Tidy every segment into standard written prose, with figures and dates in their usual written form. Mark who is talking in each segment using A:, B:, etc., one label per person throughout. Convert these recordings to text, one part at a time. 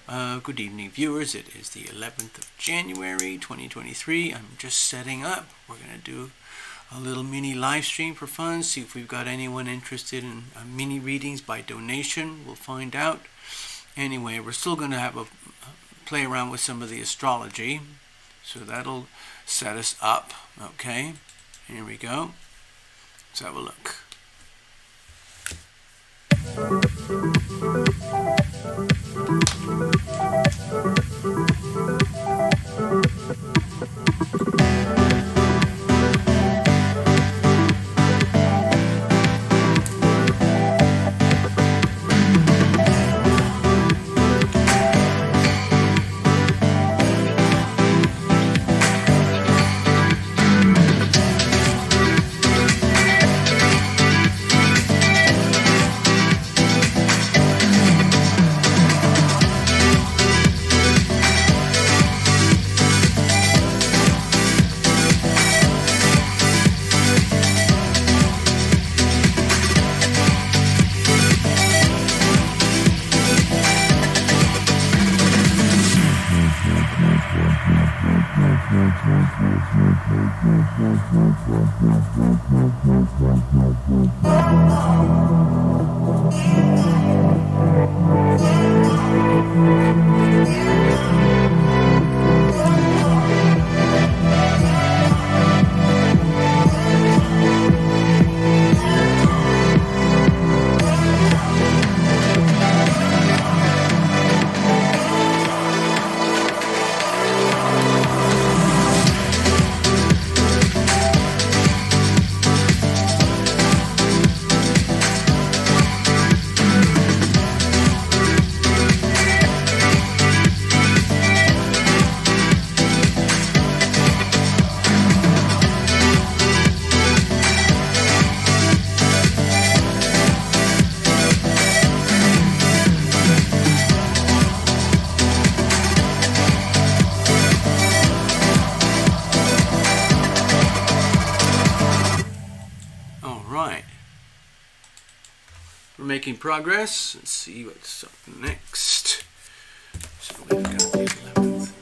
A: Good evening, viewers. It is the 11th of January 2023. I'm just setting up. We're going to do a little mini live stream for fun, see if we've got anyone interested in mini readings by donation. We'll find out. Anyway, we're still going to have a play around with some of the astrology, so that'll set us up. Okay, here we go. Let's have a look. Making progress. Let's see what's up next. So we've got the 11th.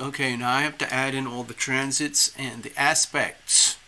A: Okay, now I have to add in all the transits and the aspects.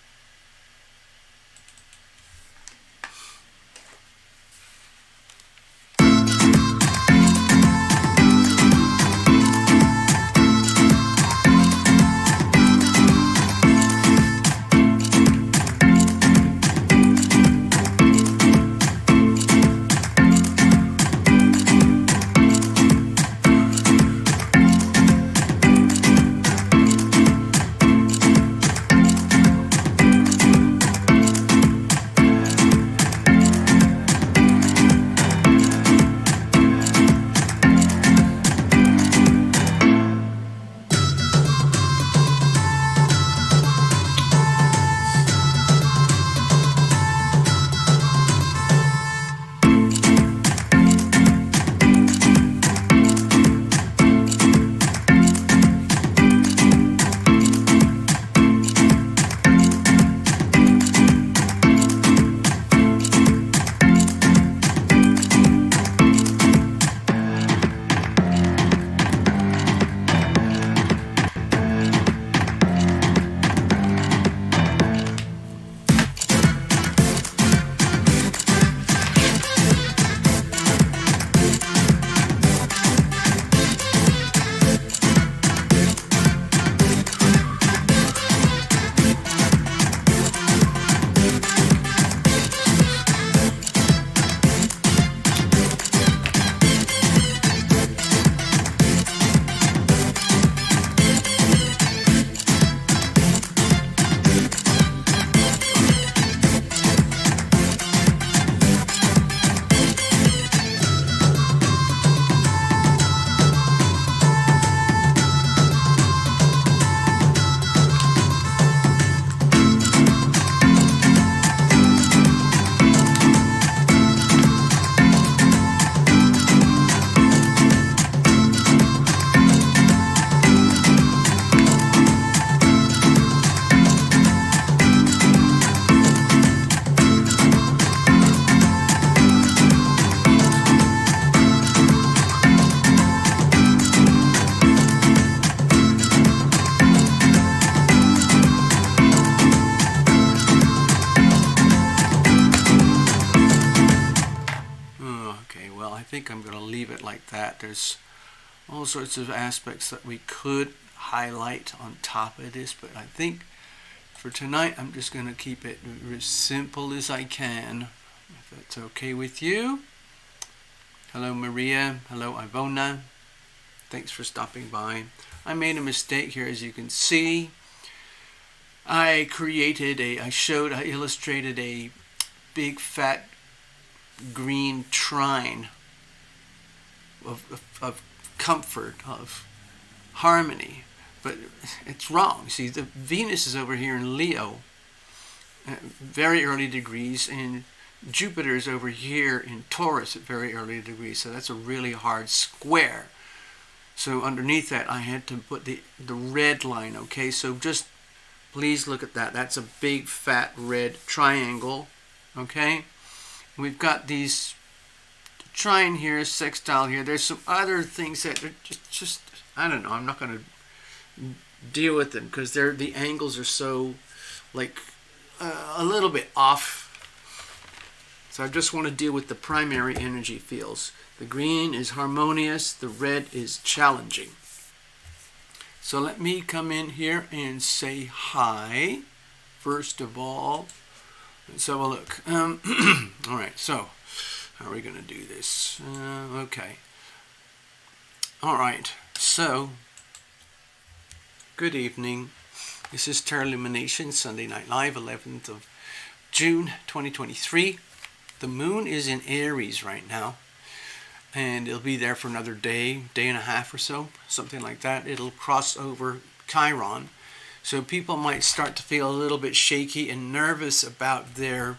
A: think I'm going to leave it like that. There's all sorts of aspects that we could highlight on top of this, but I think for tonight I'm just going to keep it as simple as I can, if that's okay with you. Hello Maria, hello Ivona, thanks for stopping by. I made a mistake here, as you can see. I illustrated a big fat green trine of comfort, of harmony, but it's wrong. See, the Venus is over here in Leo, very early degrees, and Jupiter is over here in Taurus at very early degrees, so that's a really hard square. So underneath that I had to put the red line, okay? So just please look at that. That's a big fat red triangle, okay? We've got these trine here, sextile here. There's some other things that are just I don't know. I'm not going to deal with them because the angles are so like a little bit off. So I just want to deal with the primary energy fields. The green is harmonious. The red is challenging. So let me come in here and say hi. First of all, let's have a look. All right. So how are we going to do this? Okay. All right. So, good evening. This is TarotLumination, Sunday Night Live, 11th of June, 2023. The moon is in Aries right now, and it'll be there for another day and a half or so, something like that. It'll cross over Chiron, so people might start to feel a little bit shaky and nervous about their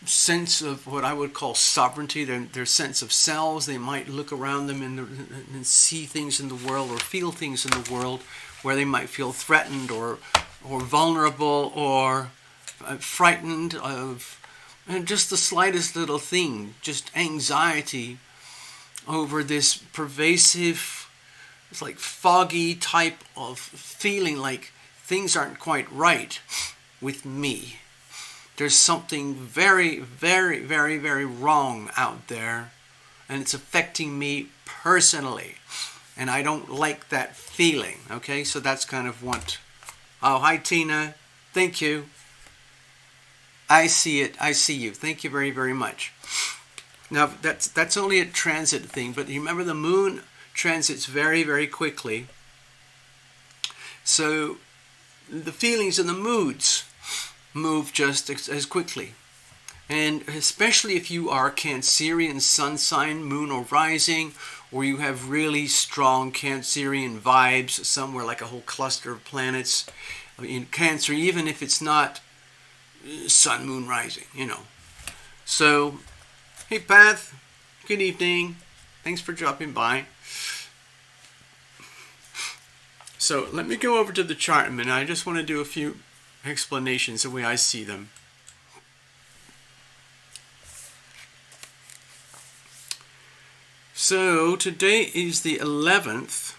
A: sense of what I would call sovereignty, their sense of selves. They might look around them and see things in the world or feel things in the world where they might feel threatened or vulnerable or frightened of just the slightest little thing, just anxiety over this pervasive, it's like foggy type of feeling like things aren't quite right with me. There's something very, very, very, very wrong out there, and it's affecting me personally, and I don't like that feeling, okay? So that's kind of what... Oh, hi, Tina. Thank you. I see it. I see you. Thank you very, very much. Now, that's only a transit thing, but you remember the moon transits very, very quickly. So the feelings and the moods move just as quickly. And especially if you are Cancerian sun sign, moon or rising, or you have really strong Cancerian vibes somewhere, like a whole cluster of planets in Cancer, even if it's not sun, moon, rising, you know. So, hey Path, good evening. Thanks for dropping by. So let me go over to the chart a minute. I just want to do a few explanations the way I see them. So today is the 11th,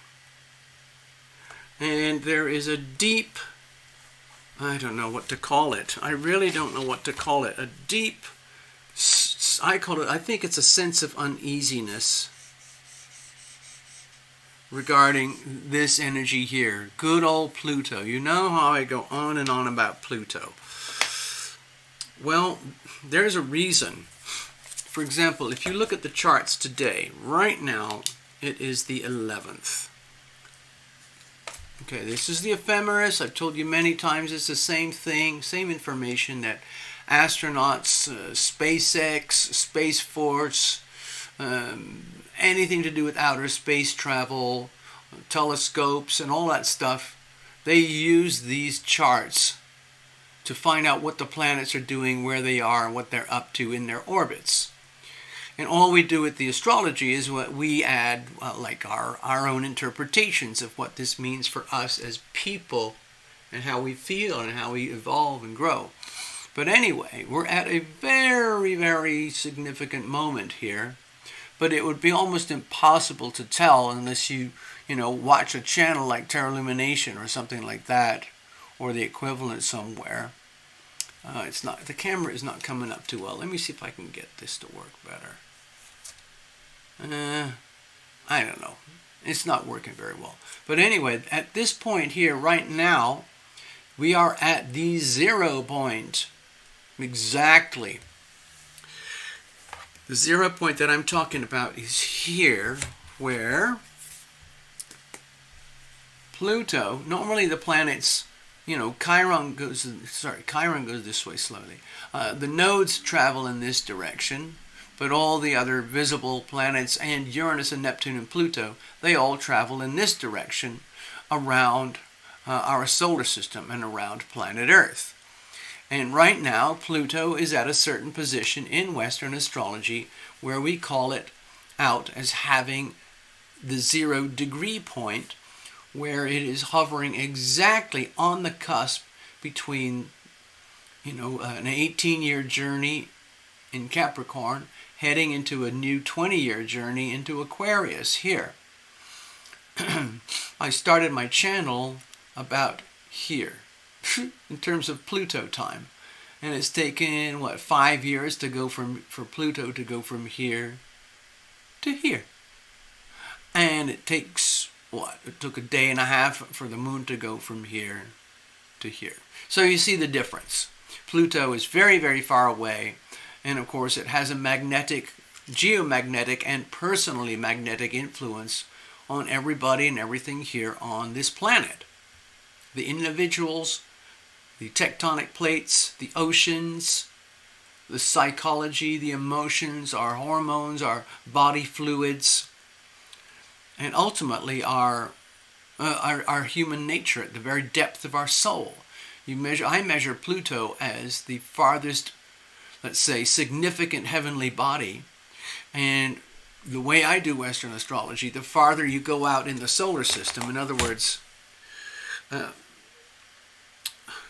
A: and there is a deep, I don't know what to call it. I really don't know what to call it. A deep, I think it's a sense of uneasiness regarding this energy here. Good old Pluto. You know how I go on and on about Pluto. Well, there's a reason. For example, if you look at the charts today, right now, it is the 11th. Okay, this is the ephemeris. I've told you many times it's the same thing, same information that astronauts, SpaceX, Space Force, anything to do with outer space travel, telescopes, and all that stuff, they use these charts to find out what the planets are doing, where they are, and what they're up to in their orbits. And all we do with the astrology is what we add, like our own interpretations of what this means for us as people and how we feel and how we evolve and grow. But anyway, we're at a very, very significant moment here. But it would be almost impossible to tell unless you watch a channel like TarotLumination or something like that, or the equivalent somewhere. It's not, the camera is not coming up too well. Let me see if I can get this to work better. I don't know. It's not working very well. But anyway, at this point here, right now, we are at the 0 point. Exactly. The 0 point that I'm talking about is here, where Pluto, normally the planets, Chiron goes this way slowly. The nodes travel in this direction, but all the other visible planets and Uranus and Neptune and Pluto, they all travel in this direction around our solar system and around planet Earth. And right now, Pluto is at a certain position in Western astrology where we call it out as having the 0 degree point, where it is hovering exactly on the cusp between, an 18-year journey in Capricorn heading into a new 20-year journey into Aquarius here. I started my channel about here in terms of Pluto time, and it's taken 5 years to go for Pluto to go from here to here, and it takes it took a day and a half for the moon to go from here to here. So you see the difference. Pluto is very, very far away, and of course it has a magnetic, geomagnetic, and personally magnetic influence on everybody and everything here on this planet. The individuals, the tectonic plates, the oceans, the psychology, the emotions, our hormones, our body fluids, and ultimately our human nature at the very depth of our soul. I measure Pluto as the farthest, let's say, significant heavenly body, and the way I do Western astrology, the farther you go out in the solar system, in other words,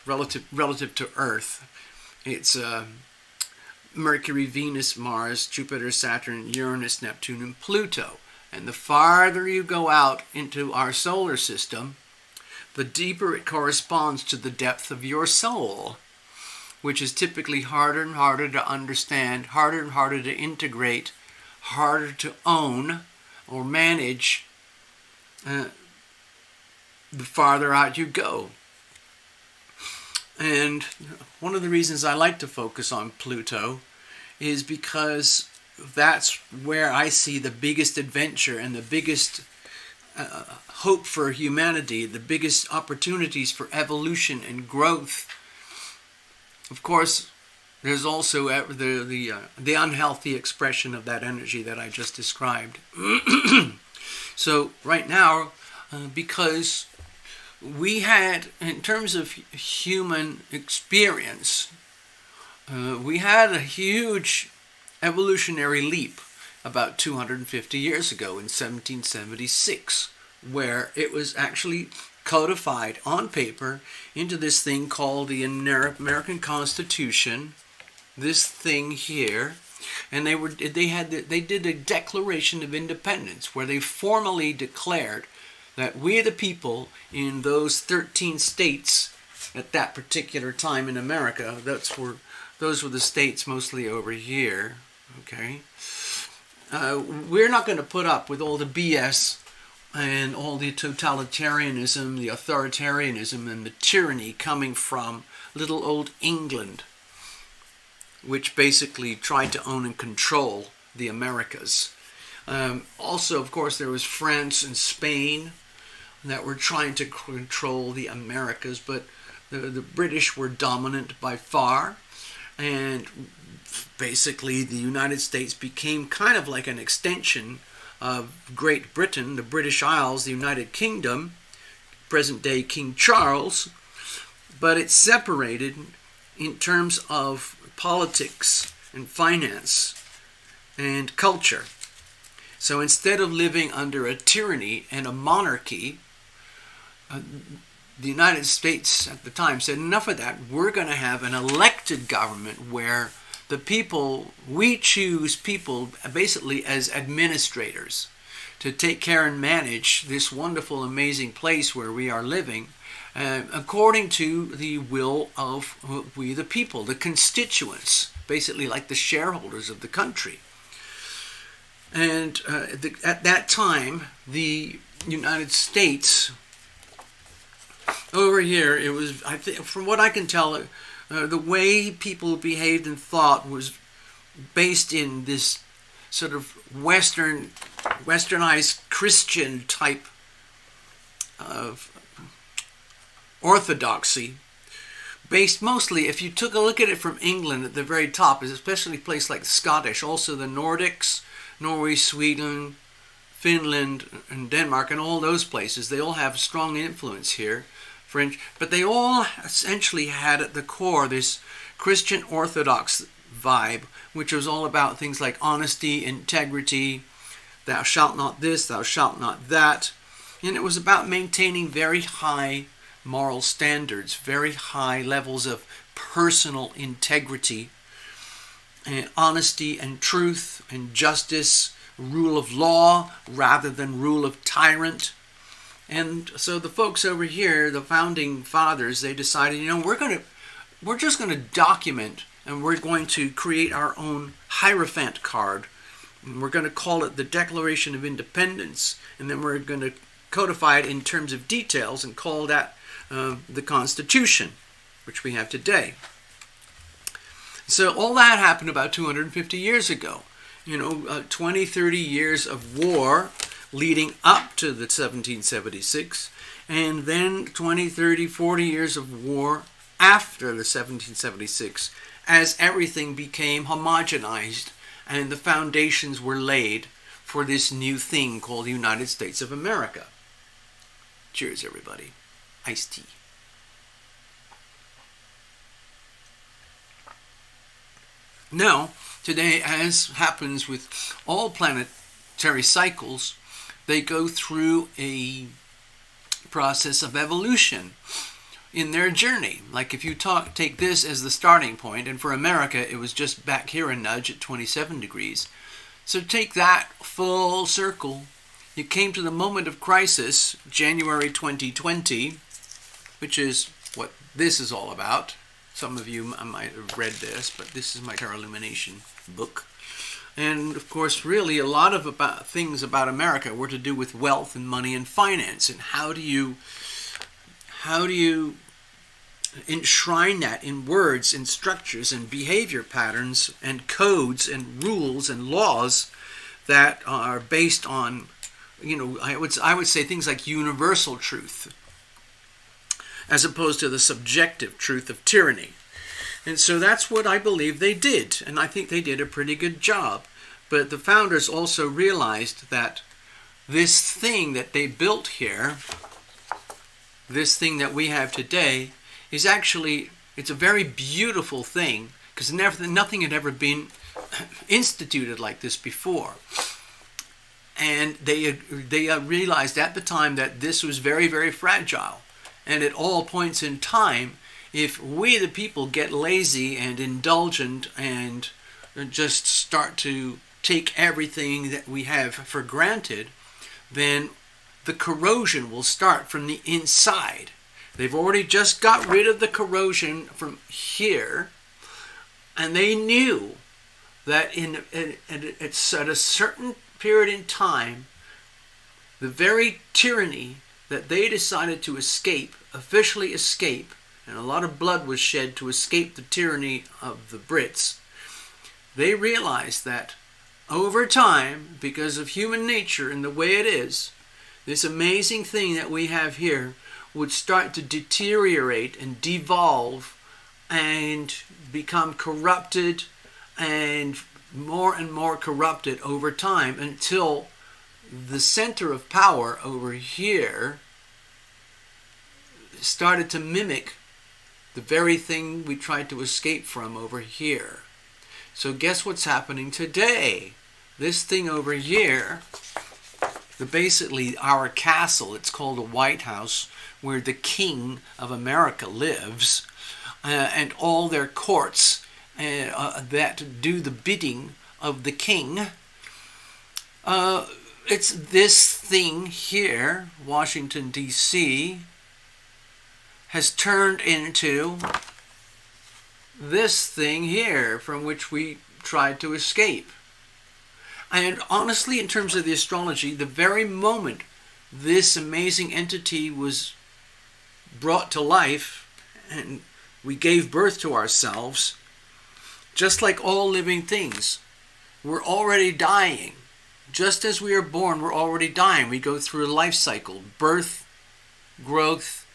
A: relative to Earth, it's Mercury, Venus, Mars, Jupiter, Saturn, Uranus, Neptune, and Pluto. And the farther you go out into our solar system, the deeper it corresponds to the depth of your soul, which is typically harder and harder to understand, harder and harder to integrate, harder to own or manage the farther out you go. And one of the reasons I like to focus on Pluto is because that's where I see the biggest adventure and the biggest hope for humanity, the biggest opportunities for evolution and growth. Of course, there's also the unhealthy expression of that energy that I just described. So right now, because we had, in terms of human experience, we had a huge evolutionary leap about 250 years ago in 1776, where it was actually codified on paper into this thing called the American Constitution, this thing here, and they did a Declaration of Independence where they formally declared that we the people in those 13 states at that particular time in America, those were the states mostly over here, okay? We're not going to put up with all the BS and all the totalitarianism, the authoritarianism, and the tyranny coming from little old England, which basically tried to own and control the Americas. Also, of course, there was France and Spain that were trying to control the Americas, but the British were dominant by far, and basically the United States became kind of like an extension of Great Britain, the British Isles, the United Kingdom, present-day King Charles, but it's separated in terms of politics and finance and culture. So instead of living under a tyranny and a monarchy, the United States at the time said, enough of that, we're going to have an elected government where the people, we choose people basically as administrators to take care and manage this wonderful, amazing place where we are living, according to the will of we the people, the constituents, basically like the shareholders of the country. And at that time, the United States, over here, it was, I think, from what I can tell, the way people behaved and thought was based in this sort of westernized Christian type of orthodoxy, based mostly, if you took a look at it from England at the very top, especially places like the Scottish, also the Nordics, Norway, Sweden, Finland, and Denmark, and all those places, they all have strong influence here, French, but they all essentially had at the core this Christian Orthodox vibe, which was all about things like honesty, integrity, thou shalt not this, thou shalt not that, and it was about maintaining very high moral standards, very high levels of personal integrity, and honesty and truth and justice, rule of law rather than rule of tyrant. And so the folks over here, the founding fathers, they decided, we're just going to document, and we're going to create our own Hierophant card. And we're going to call it the Declaration of Independence, and then we're going to codify it in terms of details and call that the Constitution, which we have today. So all that happened about 250 years ago. 20, 30 years of war leading up to the 1776, and then 20, 30, 40 years of war after the 1776, as everything became homogenized and the foundations were laid for this new thing called the United States of America. Cheers, everybody. Iced tea. Now, today, as happens with all planetary cycles, they go through a process of evolution in their journey. Like if you take this as the starting point, and for America it was just back here a nudge at 27 degrees. So take that full circle. You came to the moment of crisis, January 2020, which is what this is all about. Some of you might have read this, but this is my TarotLumination book. And of course, really a lot of things about America were to do with wealth and money and finance, and how do you enshrine that in words and structures and behavior patterns and codes and rules and laws that are based on, I would say things like universal truth, as opposed to the subjective truth of tyranny. And so that's what I believe they did, and I think they did a pretty good job. But the founders also realized that this thing that they built here, this thing that we have today, is actually, it's a very beautiful thing, because nothing had ever been instituted like this before. And they realized at the time that this was very, very fragile. And at all points in time, if we the people get lazy and indulgent and just start to take everything that we have for granted, then the corrosion will start from the inside. They've already just got rid of the corrosion from here, and they knew that at a certain period in time, the very tyranny that they decided to escape, officially escape, and a lot of blood was shed to escape the tyranny of the Brits, they realized that over time, because of human nature and the way it is, this amazing thing that we have here would start to deteriorate and devolve and become corrupted and more corrupted over time, until the center of power over here started to mimic the very thing we tried to escape from over here. So guess what's happening today? This thing over here, basically our castle, it's called a White House, where the King of America lives, and all their courts that do the bidding of the king. It's this thing here, Washington, D.C., has turned into this thing here from which we tried to escape. And honestly, in terms of the astrology, the very moment this amazing entity was brought to life and we gave birth to ourselves, just like all living things, we're already dying. Just as we are born, we're already dying. We go through a life cycle: birth, growth,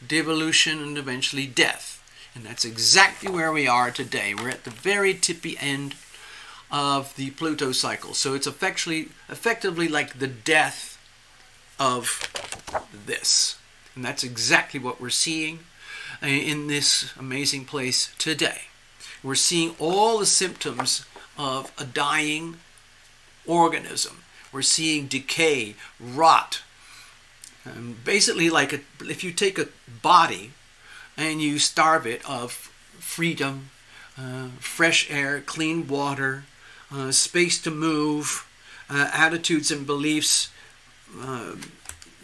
A: devolution, and eventually death. And that's exactly where we are today. We're at the very tippy end of the Pluto cycle. So it's effectively like the death of this. And that's exactly what we're seeing in this amazing place today. We're seeing all the symptoms of a dying organism. We're seeing decay, rot. Basically, like if you take a body and you starve it of freedom, fresh air, clean water, space to move, attitudes and beliefs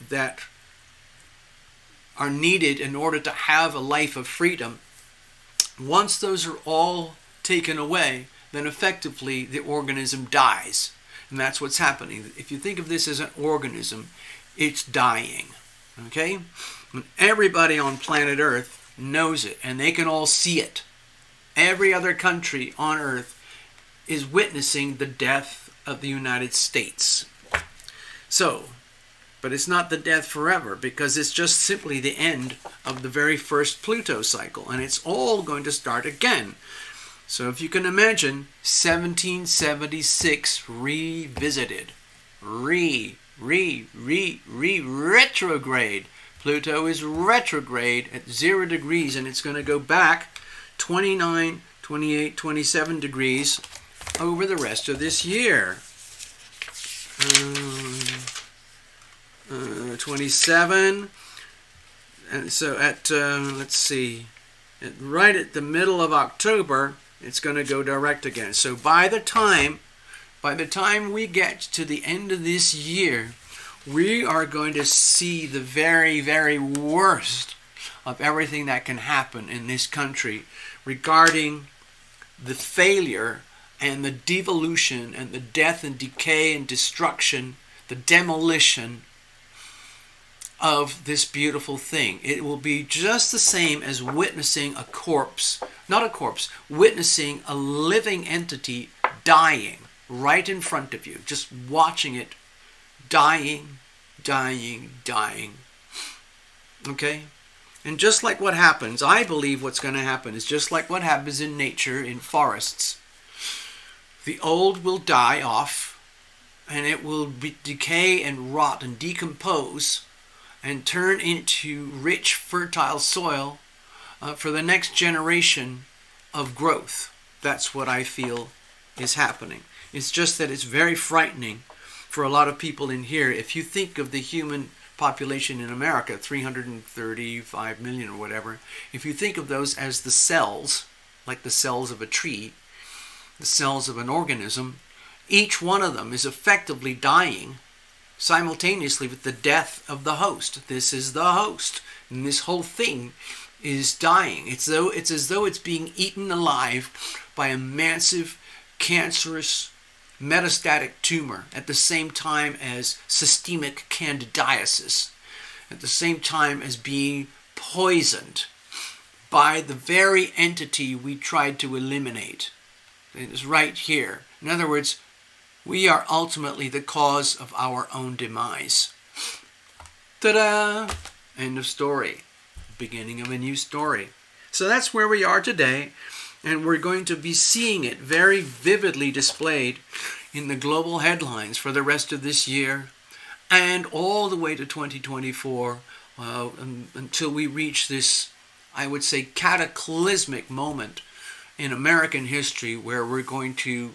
A: that are needed in order to have a life of freedom, once those are all taken away, then effectively the organism dies. And that's what's happening. If you think of this as an organism, it's dying. Okay? And everybody on planet Earth knows it, and they can all see it. Every other country on Earth is witnessing the death of the United States. So, but it's not the death forever, because it's just simply the end of the very first Pluto cycle, and it's all going to start again. So if you can imagine, 1776 revisited, retrograde. Pluto is retrograde at 0 degrees, and it's going to go back 29, 28, 27 degrees over the rest of this year. 27, and so at let's see, right at the middle of October, it's going to go direct again. So by the time we get to the end of this year, we are going to see the very, very worst of everything that can happen in this country regarding the failure and the devolution and the death and decay and destruction, the demolition of this beautiful thing. It will be just the same as witnessing a corpse, not a corpse, witnessing a living entity dying right in front of you, just watching it dying. Okay? And just like what happens, I believe what's going to happen is just like what happens in nature, in forests. The old will die off, and it will decay and rot and decompose and turn into rich, fertile soil for the next generation of growth. That's what I feel is happening. It's just that it's very frightening for a lot of people in here. If you think of the human population in America, 335 million or whatever, if you think of those as the cells, like the cells of a tree, the cells of an organism, each one of them is effectively dying simultaneously with the death of the host. This is the host, and this whole thing is dying. It's as though it's being eaten alive by a massive, cancerous, metastatic tumor at the same time as systemic candidiasis, at the same time as being poisoned by the very entity we tried to eliminate. It is right here. In other words, we are ultimately the cause of our own demise. Ta-da! End of story. Beginning of a new story. So that's where we are today, and we're going to be seeing it very vividly displayed in the global headlines for the rest of this year and all the way to 2024 until we reach this, I would say, cataclysmic moment in American history where we're going to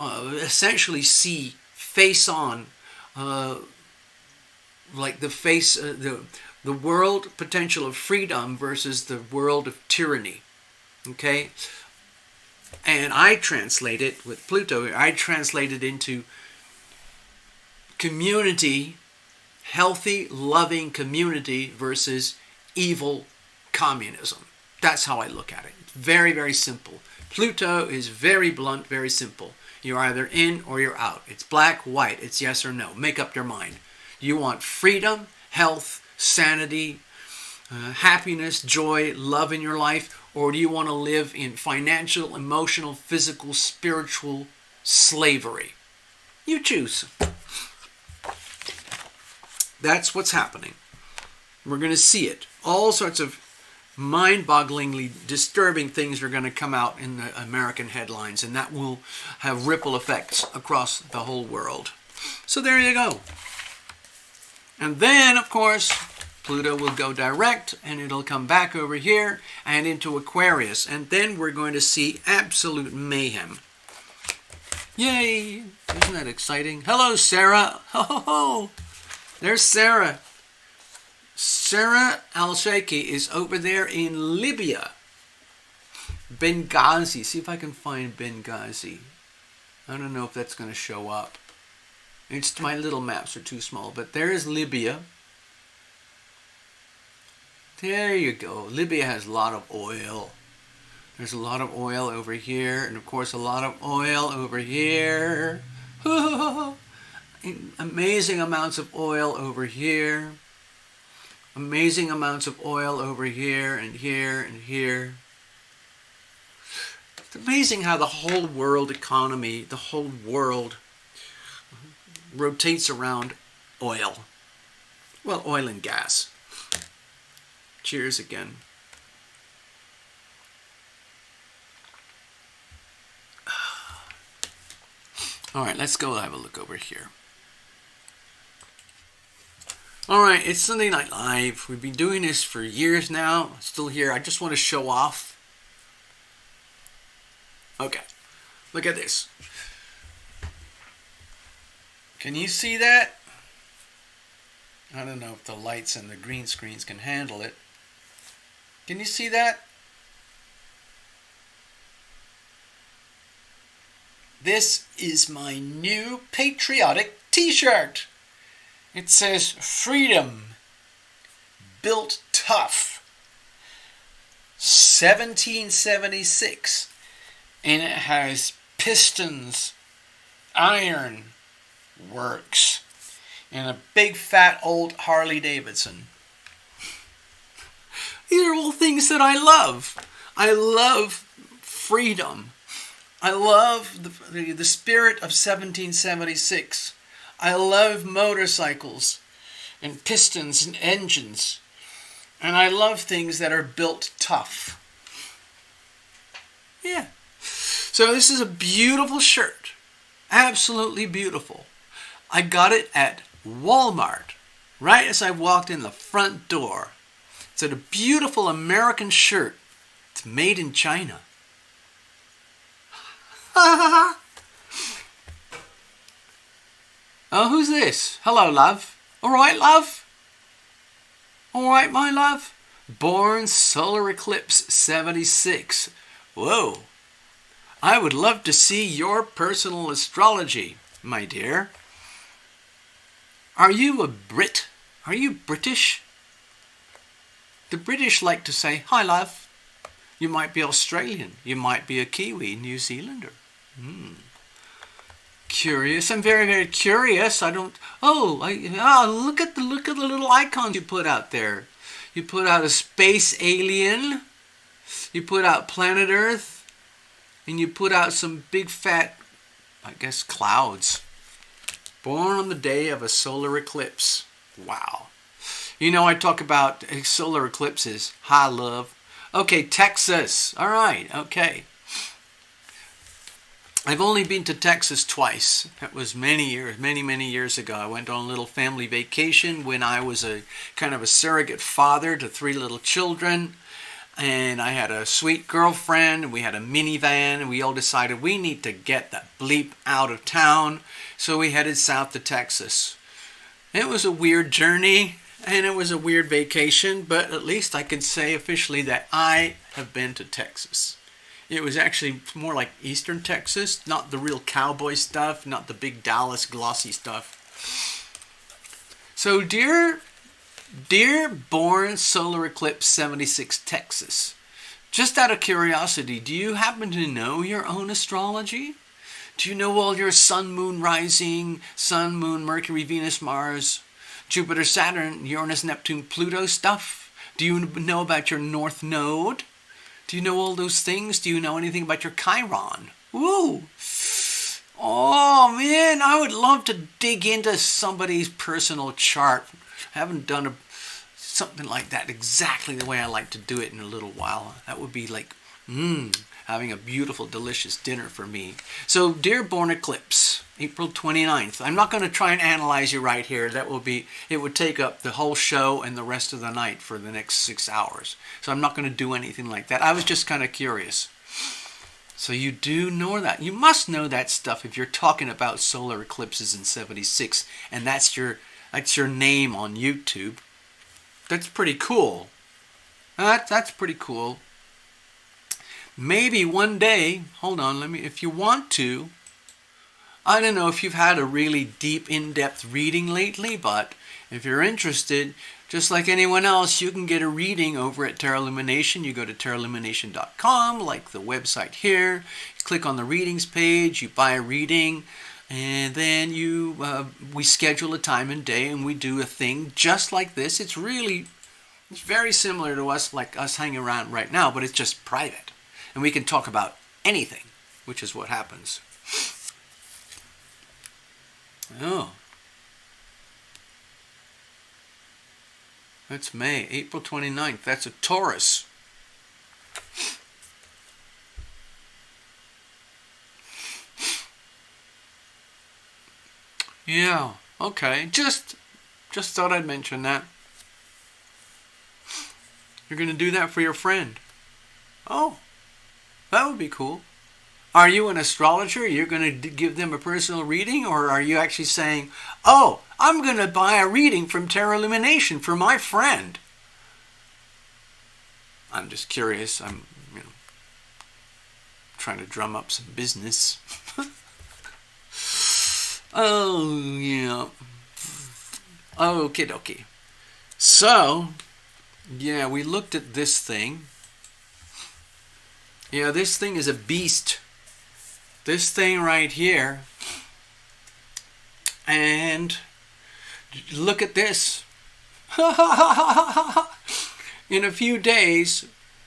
A: essentially see face on like the world potential of freedom versus the world of tyranny. Okay? And I translate it with Pluto, I translate it into community, healthy, loving community versus evil communism. That's how I look at it. It's very, very simple. Pluto is very blunt, very simple. You're either in or you're out. It's black, white. It's yes or no. Make up your mind. Do you want freedom, health, sanity, happiness, joy, love in your life? Or do you want to live in financial, emotional, physical, spiritual slavery? You choose. That's what's happening. We're going to see it. All sorts of mind-bogglingly disturbing things are going to come out in the American headlines, and that will have ripple effects across the whole world. So there you go. And then, of course, Pluto will go direct, and it'll come back over here and into Aquarius. And then we're going to see absolute mayhem. Yay! Isn't that exciting? Hello, Sarah. Ho, ho, ho. There's Sarah. Sarah Al-Sheikhi is over there in Libya. Benghazi. See if I can find Benghazi. I don't know if that's going to show up. My little maps are too small. But there's Libya. There you go. Libya has a lot of oil. There's a lot of oil over here. And of course a lot of oil over here. Amazing amounts of oil over here. Amazing amounts of oil over here and here and here. It's amazing how the whole world economy, the whole world rotates around oil. Well, oil and gas. Cheers again. All right, let's go have a look over here. All right, it's Sunday Night Live. We've been doing this for years now. Still here. I just want to show off. Okay, look at this. Can you see that? I don't know if the lights and the green screens can handle it. Can you see that? This is my new patriotic t-shirt. It says freedom, built tough, 1776, and it has pistons, iron works, and a big fat old Harley Davidson. These are all things that I love. I love freedom. I love the spirit of 1776. I love motorcycles and pistons and engines. And I love things that are built tough. Yeah. So this is a beautiful shirt. Absolutely beautiful. I got it at Walmart right as I walked in the front door. It's a beautiful American shirt. It's made in China. Oh, who's this? Hello, love. All right, love? All right, my love? Born solar eclipse 76. Whoa. I would love to see your personal astrology, my dear. Are you a Brit? Are you British? The British like to say, hi, love. You might be Australian. You might be a Kiwi, New Zealander. Curious. I'm very, very curious. I don't. Look at the little icons you put out there. You put out a space alien. You put out planet Earth, and you put out some big fat, I guess, clouds. Born on the day of a solar eclipse. Wow. You know, I talk about solar eclipses. Hi, love. Okay, Texas. All right. Okay. I've only been to Texas twice. That was many years ago. I went on a little family vacation when I was a kind of a surrogate father to 3 little children. And I had a sweet girlfriend, and we had a minivan, and we all decided we need to get the bleep out of town. So we headed south to Texas. It was a weird journey, and it was a weird vacation, but at least I can say officially that I have been to Texas. It was actually more like Eastern Texas, not the real cowboy stuff, not the big Dallas glossy stuff. So dear born solar eclipse 76 Texas, just out of curiosity, do you happen to know your own astrology? Do you know all your sun, moon, rising, sun, moon, Mercury, Venus, Mars, Jupiter, Saturn, Uranus, Neptune, Pluto stuff? Do you know about your North Node? Do you know all those things? Do you know anything about your Chiron? Woo! Oh man, I would love to dig into somebody's personal chart. I haven't done something like that exactly the way I like to do it in a little while. That would be like, having a beautiful, delicious dinner for me. So, dear born eclipse, April 29th. I'm not going to try and analyze you right here. It would take up the whole show and the rest of the night for the next 6 hours. So I'm not going to do anything like that. I was just kind of curious. So you do know that. You must know that stuff if you're talking about solar eclipses in 76, and that's your name on YouTube. That's pretty cool. That's pretty cool. Maybe one day, hold on, if you want to, I don't know if you've had a really deep, in-depth reading lately, but if you're interested, just like anyone else, you can get a reading over at TarotLumination. You go to TarotLumination.com, like the website here. You click on the readings page, you buy a reading, and then we schedule a time and day, and we do a thing just like this. It's very similar to us hanging around right now, but it's just private. And we can talk about anything, which is what happens. Oh. That's May, April 29th. That's a Taurus. Yeah, okay. Just thought I'd mention that. You're going to do that for your friend. Oh, that would be cool. Are you an astrologer? You're going to give them a personal reading? Or are you actually saying, oh, I'm going to buy a reading from TarotLumination for my friend? I'm just curious. I'm trying to drum up some business. Oh, yeah. Okie dokie. So, yeah, we looked at this thing. Yeah, this thing is a beast. This thing right here. And look at this. In a few days,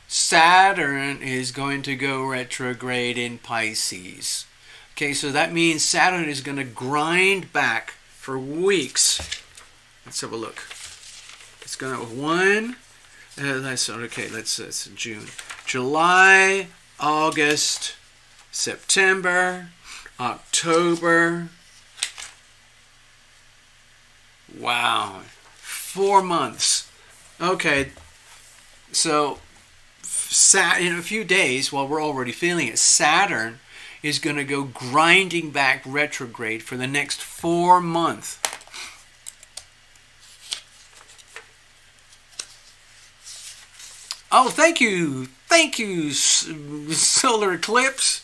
A: Saturn is going to go retrograde in Pisces. Okay, so that means Saturn is going to grind back for weeks. Let's have a look. It's going to that's June. July, August, September, October. Wow. 4 months. Okay. So, in a few days, well, we're already feeling it, Saturn is going to go grinding back retrograde for the next 4 months. Oh, thank you. Thank you, solar eclipse.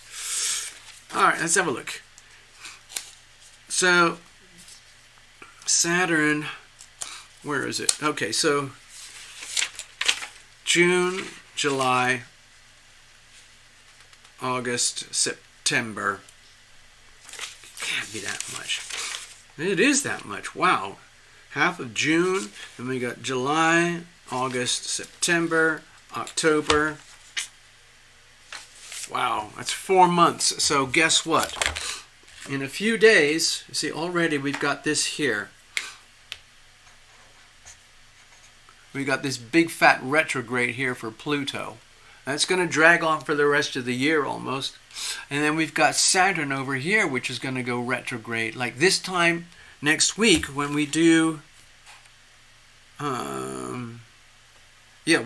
A: All right, let's have a look. So, Saturn, where is it? Okay, so June, July, August, September. Can't be that much. It is that much. Wow. Half of June, and we got July, August, September, October. Wow, that's 4 months. So guess what? In a few days, you see already we've got this here. We got this big fat retrograde here for Pluto. That's going to drag on for the rest of the year almost. And then we've got Saturn over here, which is going to go retrograde. Like this time next week when we do...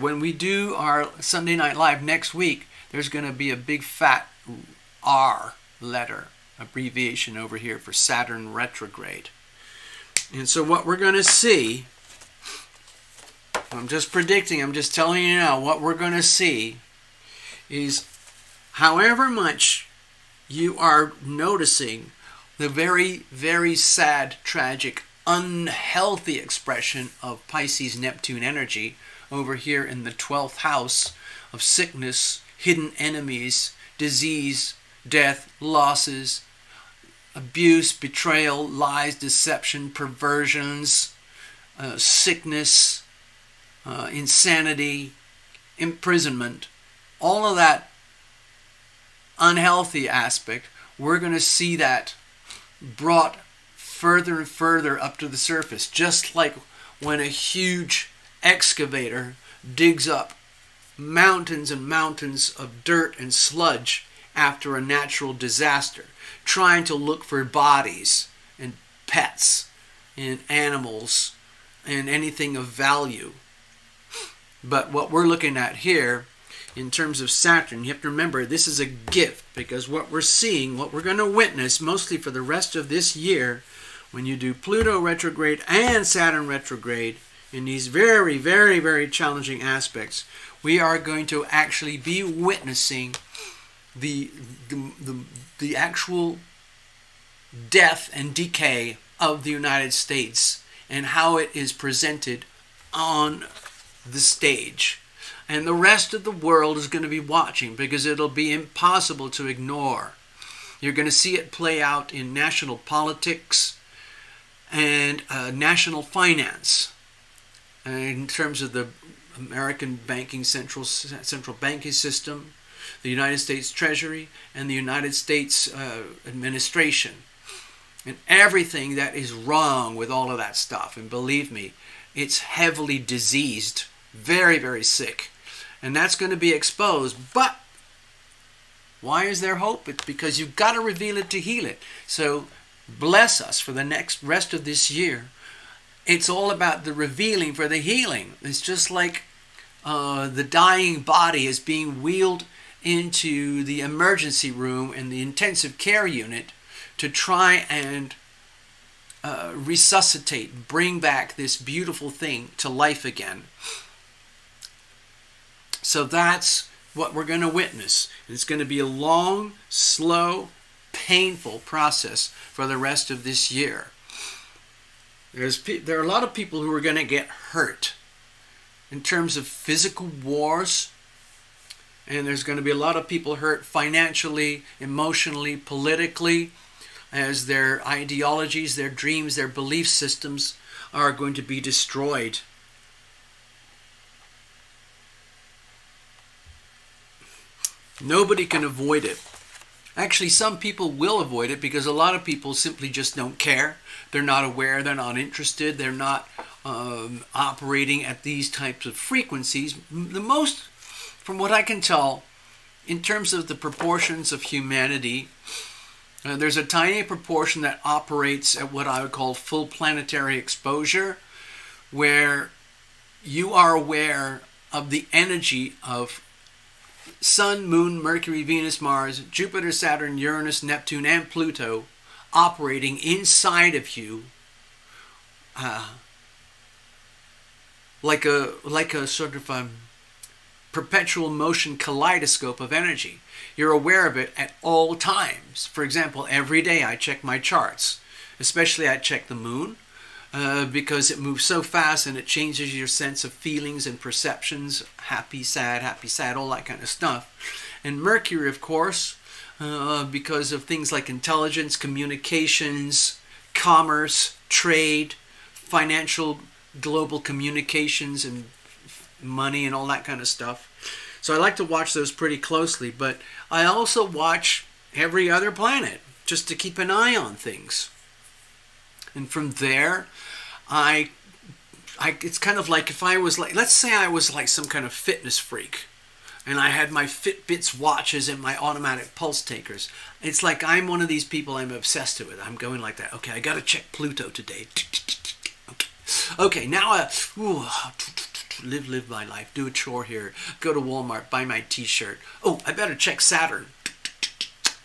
A: when we do our Sunday Night Live next week, there's going to be a big fat R letter abbreviation over here for Saturn retrograde. And so what we're going to see, I'm just predicting, I'm just telling you now, what we're going to see is however much you are noticing the very, very sad, tragic, unhealthy expression of Pisces Neptune energy over here in the 12th house of sickness, hidden enemies, disease, death, losses, abuse, betrayal, lies, deception, perversions, sickness, insanity, imprisonment, all of that unhealthy aspect, we're going to see that brought further and further up to the surface, just like when a huge excavator digs up mountains and mountains of dirt and sludge after a natural disaster, trying to look for bodies and pets and animals and anything of value. But what we're looking at here, in terms of Saturn, you have to remember this is a gift, because what we're seeing, what we're going to witness mostly for the rest of this year, when you do Pluto retrograde and Saturn retrograde in these very, very, very challenging aspects, we are going to actually be witnessing the actual death and decay of the United States and how it is presented on the stage. And the rest of the world is going to be watching, because it'll be impossible to ignore. You're going to see it play out in national politics and national finance, in terms of the American banking central banking system, the United States Treasury, and the United States administration, and everything that is wrong with all of that stuff. And believe me, it's heavily diseased, very, very sick. And that's going to be exposed. But why is there hope? It's because you've got to reveal it to heal it. So bless us for the next rest of this year. It's all about the revealing for the healing. It's just like the dying body is being wheeled into the emergency room and the intensive care unit to try and resuscitate, bring back this beautiful thing to life again. So that's what we're going to witness. It's going to be a long, slow, painful process for the rest of this year. There are a lot of people who are going to get hurt in terms of physical wars, and there's going to be a lot of people hurt financially, emotionally, politically, as their ideologies, their dreams, their belief systems are going to be destroyed. Nobody can avoid it. Actually, some people will avoid it, because a lot of people simply just don't care. They're not aware, they're not interested, they're not operating at these types of frequencies. The most, from what I can tell, in terms of the proportions of humanity, there's a tiny proportion that operates at what I would call full planetary exposure, where you are aware of the energy of Sun, Moon, Mercury, Venus, Mars, Jupiter, Saturn, Uranus, Neptune, and Pluto operating inside of you, like a sort of perpetual motion kaleidoscope of energy. You're aware of it at all times. For example, every day I check my charts. Especially I check the moon, because it moves so fast and it changes your sense of feelings and perceptions. Happy, sad, all that kind of stuff. And Mercury, of course, because of things like intelligence, communications, commerce, trade, financial global communications, and money and all that kind of stuff. So I like to watch those pretty closely, but I also watch every other planet just to keep an eye on things. And from there, it's kind of like if I was like, let's say I was like some kind of fitness freak, and I had my Fitbits watches and my automatic pulse takers. It's like I'm one of these people, I'm obsessed with it. I'm going like that. Okay, I got to check Pluto today. Okay, now live my life, do a chore here, go to Walmart, buy my t-shirt. Oh, I better check Saturn.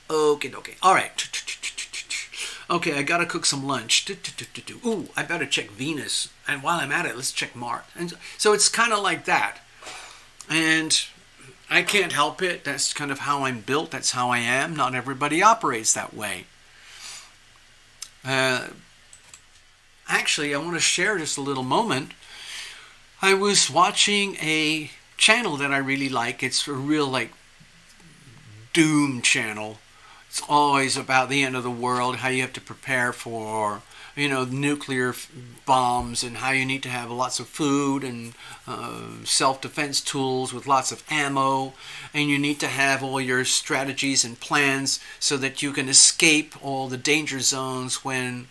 A: Okay, all right. Okay, I gotta cook some lunch. Ooh, I better check Venus. And while I'm at it, let's check Mars. And so it's kind of like that. And I can't help it. That's kind of how I'm built. That's how I am. Not everybody operates that way. Actually, I want to share just a little moment. I was watching a channel that I really like. It's a real, like, doom channel. It's always about the end of the world, how you have to prepare for, nuclear bombs, and how you need to have lots of food and self-defense tools with lots of ammo, and you need to have all your strategies and plans so that you can escape all the danger zones when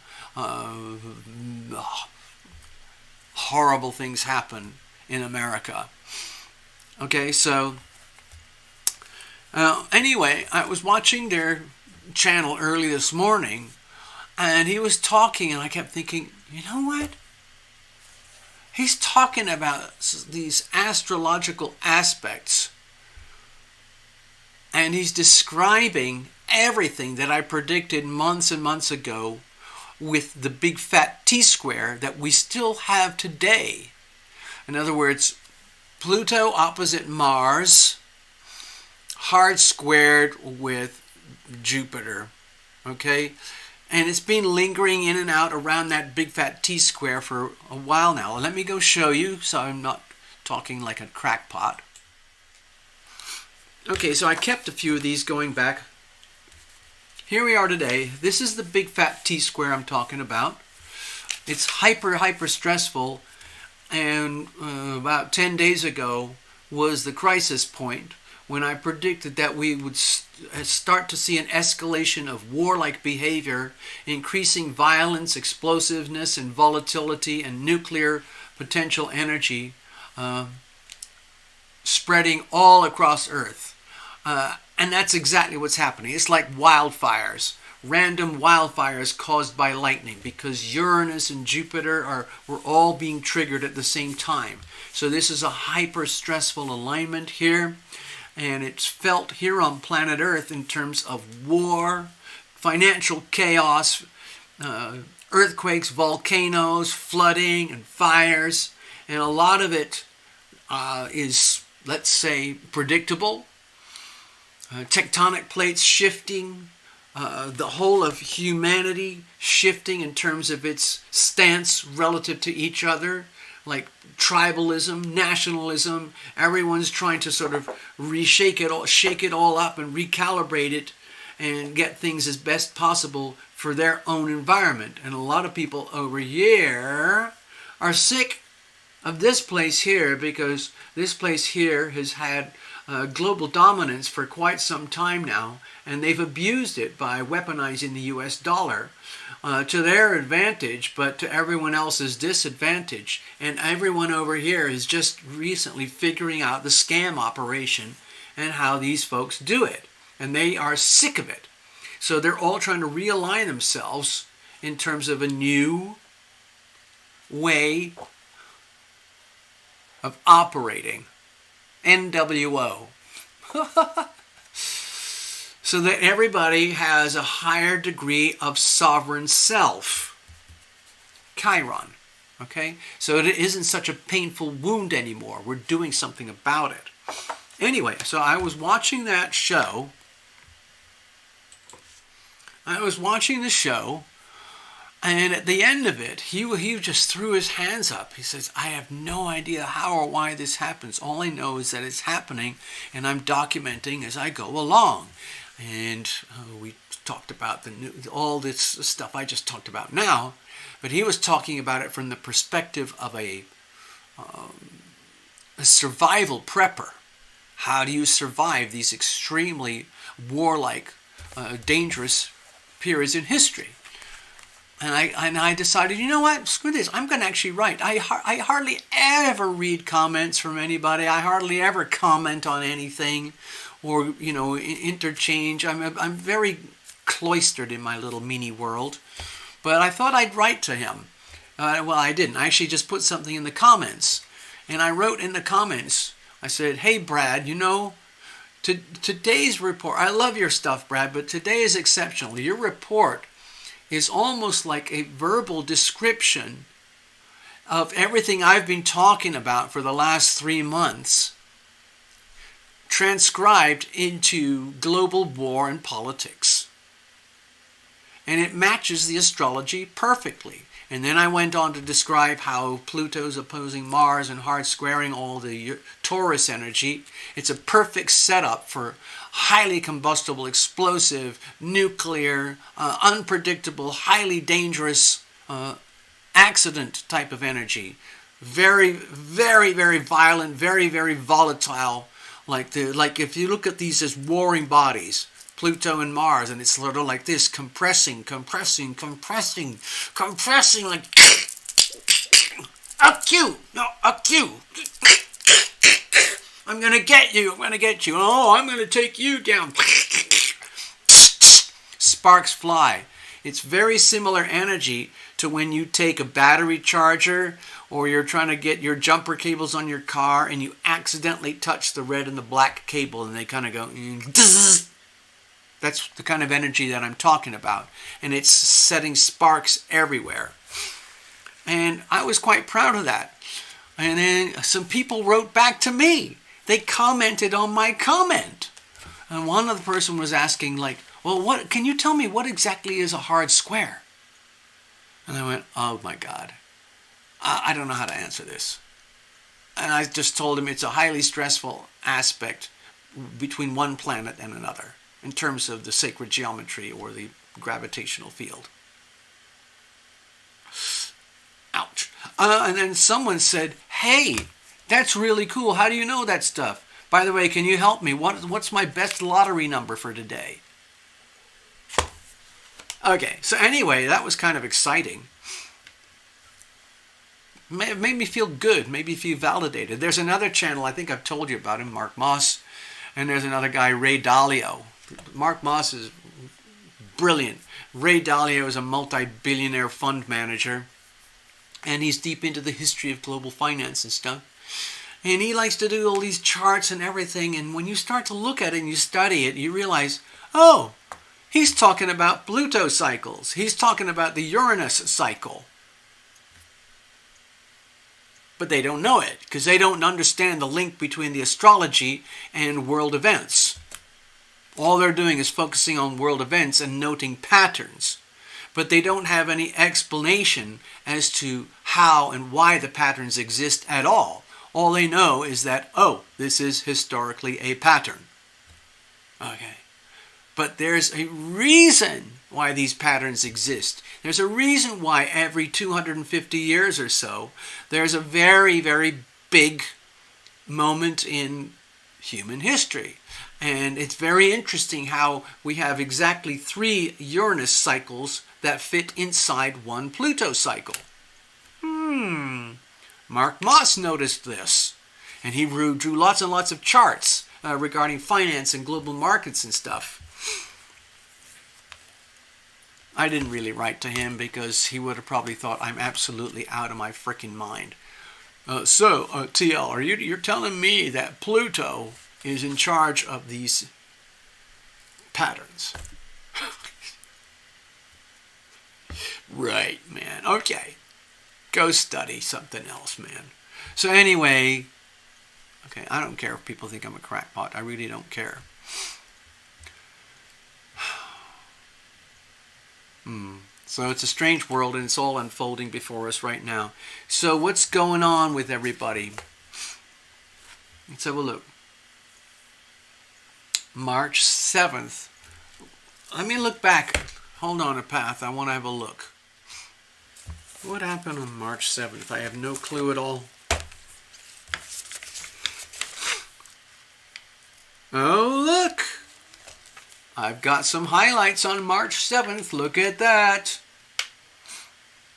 A: horrible things happen in America. Okay, so anyway, I was watching their channel early this morning, and he was talking, and I kept thinking, you know what? He's talking about these astrological aspects, and he's describing everything that I predicted months and months ago with the big fat T-square that we still have today. In other words, Pluto opposite Mars, hard squared with Jupiter, okay? And it's been lingering in and out around that big fat T-square for a while now. Let me go show you so I'm not talking like a crackpot. Okay, so I kept a few of these going back. Here we are today. This is the big fat T-square I'm talking about. It's hyper stressful, and about 10 days ago was the crisis point when I predicted that we would start to see an escalation of warlike behavior, increasing violence, explosiveness, and volatility, and nuclear potential energy spreading all across Earth. And that's exactly what's happening. It's like wildfires, random wildfires caused by lightning, because Uranus and Jupiter were all being triggered at the same time. So this is a hyper-stressful alignment here, and it's felt here on planet Earth in terms of war, financial chaos, earthquakes, volcanoes, flooding, and fires. And a lot of it is, let's say, predictable. Tectonic plates shifting, the whole of humanity shifting in terms of its stance relative to each other, like tribalism, nationalism. Everyone's trying to sort of shake it all up and recalibrate it and get things as best possible for their own environment. And a lot of people over here are sick of this place here, because this place here has had global dominance for quite some time now, and they've abused it by weaponizing the US dollar to their advantage, but to everyone else's disadvantage. And everyone over here is just recently figuring out the scam operation and how these folks do it. And they are sick of it. So they're all trying to realign themselves in terms of a new way of operating. NWO. So that everybody has a higher degree of sovereign self. Chiron. Okay? So it isn't such a painful wound anymore. We're doing something about it. Anyway, so I was watching that show. And at the end of it, he just threw his hands up. He says, I have no idea how or why this happens. All I know is that it's happening, and I'm documenting as I go along. And we talked about all this stuff I just talked about now, but he was talking about it from the perspective of a survival prepper. How do you survive these extremely warlike, dangerous periods in history? And I decided, you know what, screw this, I'm going to actually write. I hardly ever read comments from anybody. I hardly ever comment on anything or, interchange. I'm very cloistered in my little mini world. But I thought I'd write to him. Well, I didn't. I actually just put something in the comments. And I wrote in the comments, I said, hey, Brad, today's report, I love your stuff, Brad, but today is exceptional. Your report is almost like a verbal description of everything I've been talking about for the last 3 months, transcribed into global war and politics. And it matches the astrology perfectly. And then I went on to describe how Pluto's opposing Mars and hard squaring all the Taurus energy. It's a perfect setup for highly combustible, explosive, nuclear, unpredictable, highly dangerous accident type of energy. Very, very, very violent, very, very volatile. Like if you look at these as warring bodies, Pluto and Mars, and it's sort of like this, compressing, like acute. I'm gonna get you. Oh, I'm gonna take you down. Sparks fly. It's very similar energy to when you take a battery charger or you're trying to get your jumper cables on your car and you accidentally touch the red and the black cable and they kind of go. That's the kind of energy that I'm talking about. And it's setting sparks everywhere. And I was quite proud of that. And then some people wrote back to me. They commented on my comment. And one of the person was asking, like, well, what can you tell me what exactly is a hard square? And I went, oh my God, I don't know how to answer this. And I just told him it's a highly stressful aspect between one planet and another in terms of the sacred geometry or the gravitational field. Ouch. And then someone said, hey, that's really cool. How do you know that stuff? By the way, can you help me? What's my best lottery number for today? Okay, so anyway, that was kind of exciting. It made me feel good, made me feel validated. There's another channel, I think I've told you about him, Mark Moss. And there's another guy, Ray Dalio. Mark Moss is brilliant. Ray Dalio is a multi-billionaire fund manager. And he's deep into the history of global finance and stuff. And he likes to do all these charts and everything. And when you start to look at it and you study it, you realize, oh, he's talking about Pluto cycles. He's talking about the Uranus cycle. But they don't know it because they don't understand the link between the astrology and world events. All they're doing is focusing on world events and noting patterns. But they don't have any explanation as to how and why the patterns exist at all. All they know is that, oh, this is historically a pattern. Okay. But there's a reason why these patterns exist. There's a reason why every 250 years or so, there's a very, very big moment in human history. And it's very interesting how we have exactly 3 Uranus cycles that fit inside one Pluto cycle. Mark Moss noticed this. And he drew lots and lots of charts regarding finance and global markets and stuff. I didn't really write to him because he would have probably thought I'm absolutely out of my freaking mind. So, TL, you're telling me that Pluto is in charge of these patterns? Right, man. Okay. Go study something else, man. So anyway, okay, I don't care if people think I'm a crackpot. I really don't care. So it's a strange world and it's all unfolding before us right now. So what's going on with everybody? Let's have a look. March 7th. Let me look back. Hold on a path. I want to have a look. What happened on March 7th? I have no clue at all. Oh, look. I've got some highlights on March 7th. Look at that.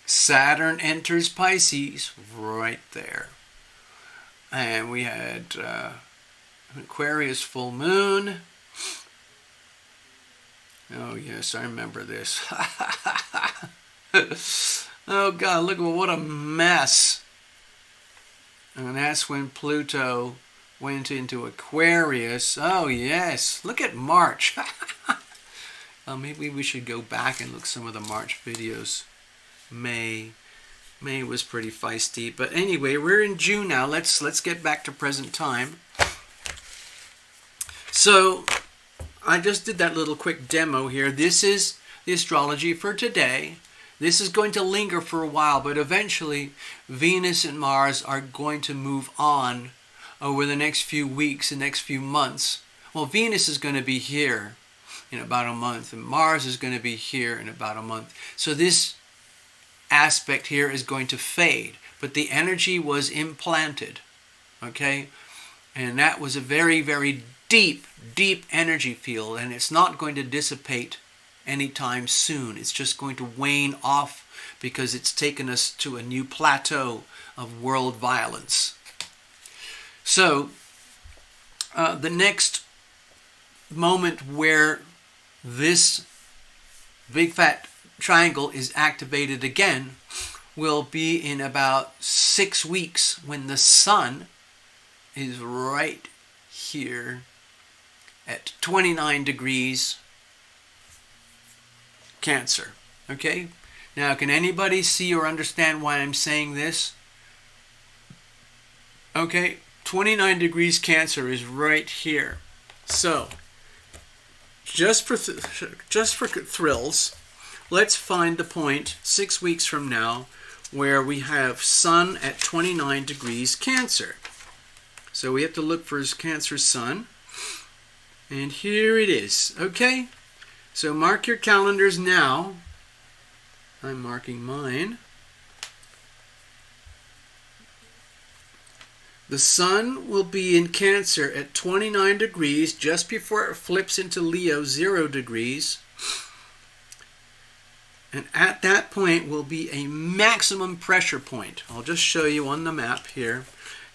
A: Saturn enters Pisces right there. And we had Aquarius full moon. Oh, yes, I remember this. Oh, God, look, what a mess. And that's when Pluto went into Aquarius. Oh, yes. Look at March. Maybe we should go back and look some of the March videos. May was pretty feisty. But anyway, we're in June now. Let's get back to present time. So, I just did that little quick demo here. This is the astrology for today. This is going to linger for a while, but eventually Venus and Mars are going to move on over the next few weeks, the next few months, Well, Venus is going to be here in about a month, and Mars is going to be here in about a month. So this aspect here is going to fade, but the energy was implanted, okay? And that was a very, very deep, deep energy field, and it's not going to dissipate anytime soon. It's just going to wane off because it's taken us to a new plateau of world violence. So the next moment where this big fat triangle is activated again will be in about 6 weeks, when the sun is right here at 29 degrees Cancer. Okay? Now, can anybody see or understand why I'm saying this? Okay, 29 degrees Cancer is right here. So, just for thrills, let's find the point 6 weeks from now where we have Sun at 29 degrees Cancer. So we have to look for his Cancer Sun. And here it is. Okay? So mark your calendars now. I'm marking mine. The Sun will be in Cancer at 29 degrees just before it flips into Leo, 0 degrees. And at that point will be a maximum pressure point. I'll just show you on the map here.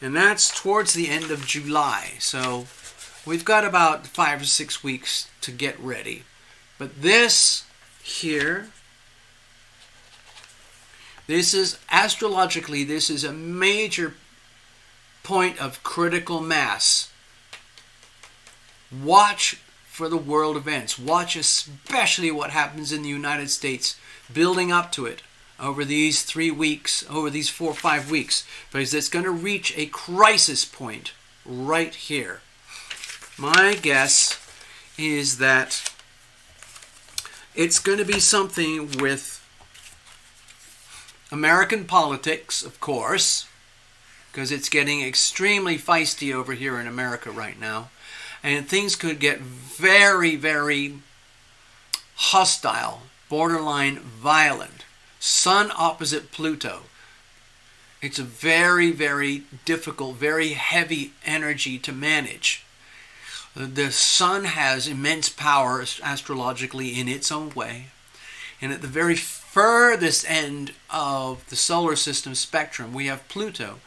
A: And that's towards the end of July. So we've got about 5 or 6 weeks to get ready. But this here, this is, astrologically, this is a major point of critical mass. Watch for the world events. Watch especially what happens in the United States building up to it over these 3 weeks, over these 4 or 5 weeks, because it's going to reach a crisis point right here. My guess is that it's going to be something with American politics, of course, because it's getting extremely feisty over here in America right now. And things could get very, very hostile, borderline violent. Sun opposite Pluto. It's a very, very difficult, very heavy energy to manage. The Sun has immense power astrologically in its own way. And at the very furthest end of the solar system spectrum, we have Pluto,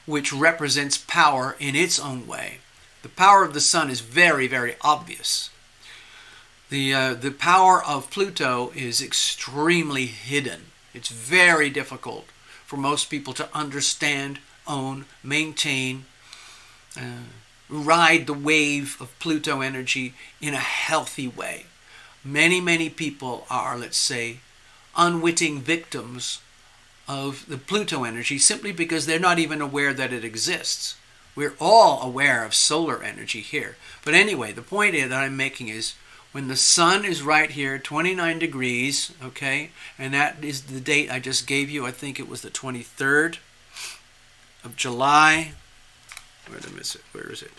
A: which represents power in its own way. The power of the Sun is very, very obvious. The power of Pluto is extremely hidden. It's very difficult for most people to understand, own, maintain, ride the wave of Pluto energy in a healthy way. Many, many people are, let's say, unwitting victims of the Pluto energy simply because they're not even aware that it exists. We're all aware of solar energy here. But anyway, the point that I'm making is when the Sun is right here, 29 degrees, okay, and that is the date I just gave you. I think it was the 23rd of July. Where did I miss it? Where is it?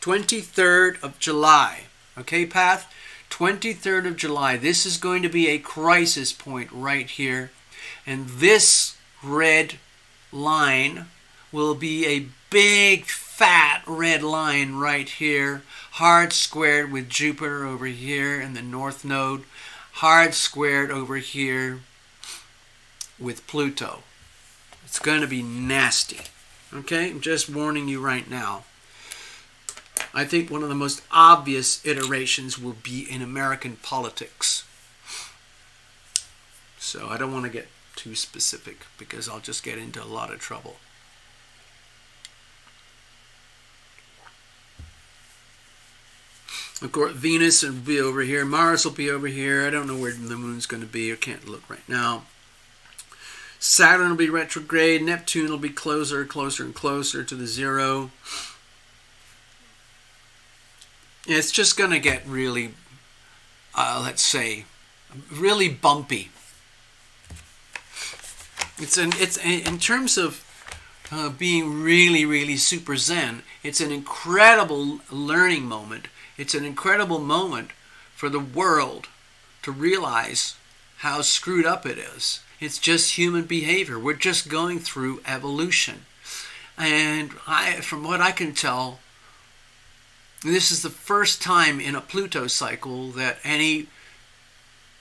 A: 23rd of July. Okay, Path? 23rd of July. This is going to be a crisis point right here. And this red line will be a big, fat red line right here. Hard squared with Jupiter over here in the North Node. Hard squared over here with Pluto. It's going to be nasty. Okay? I'm just warning you right now. I think one of the most obvious iterations will be in American politics. So I don't want to get too specific because I'll just get into a lot of trouble. Of course, Venus will be over here. Mars will be over here. I don't know where the moon's going to be. I can't look right now. Saturn will be retrograde. Neptune will be closer and closer to the 0. It's just going to get really, let's say, really bumpy. It's in terms of being really, really super zen, it's an incredible learning moment It's an incredible moment for the world to realize how screwed up it is. It's just human behavior. We're just going through evolution. And from what I can tell, this is the first time in a Pluto cycle that any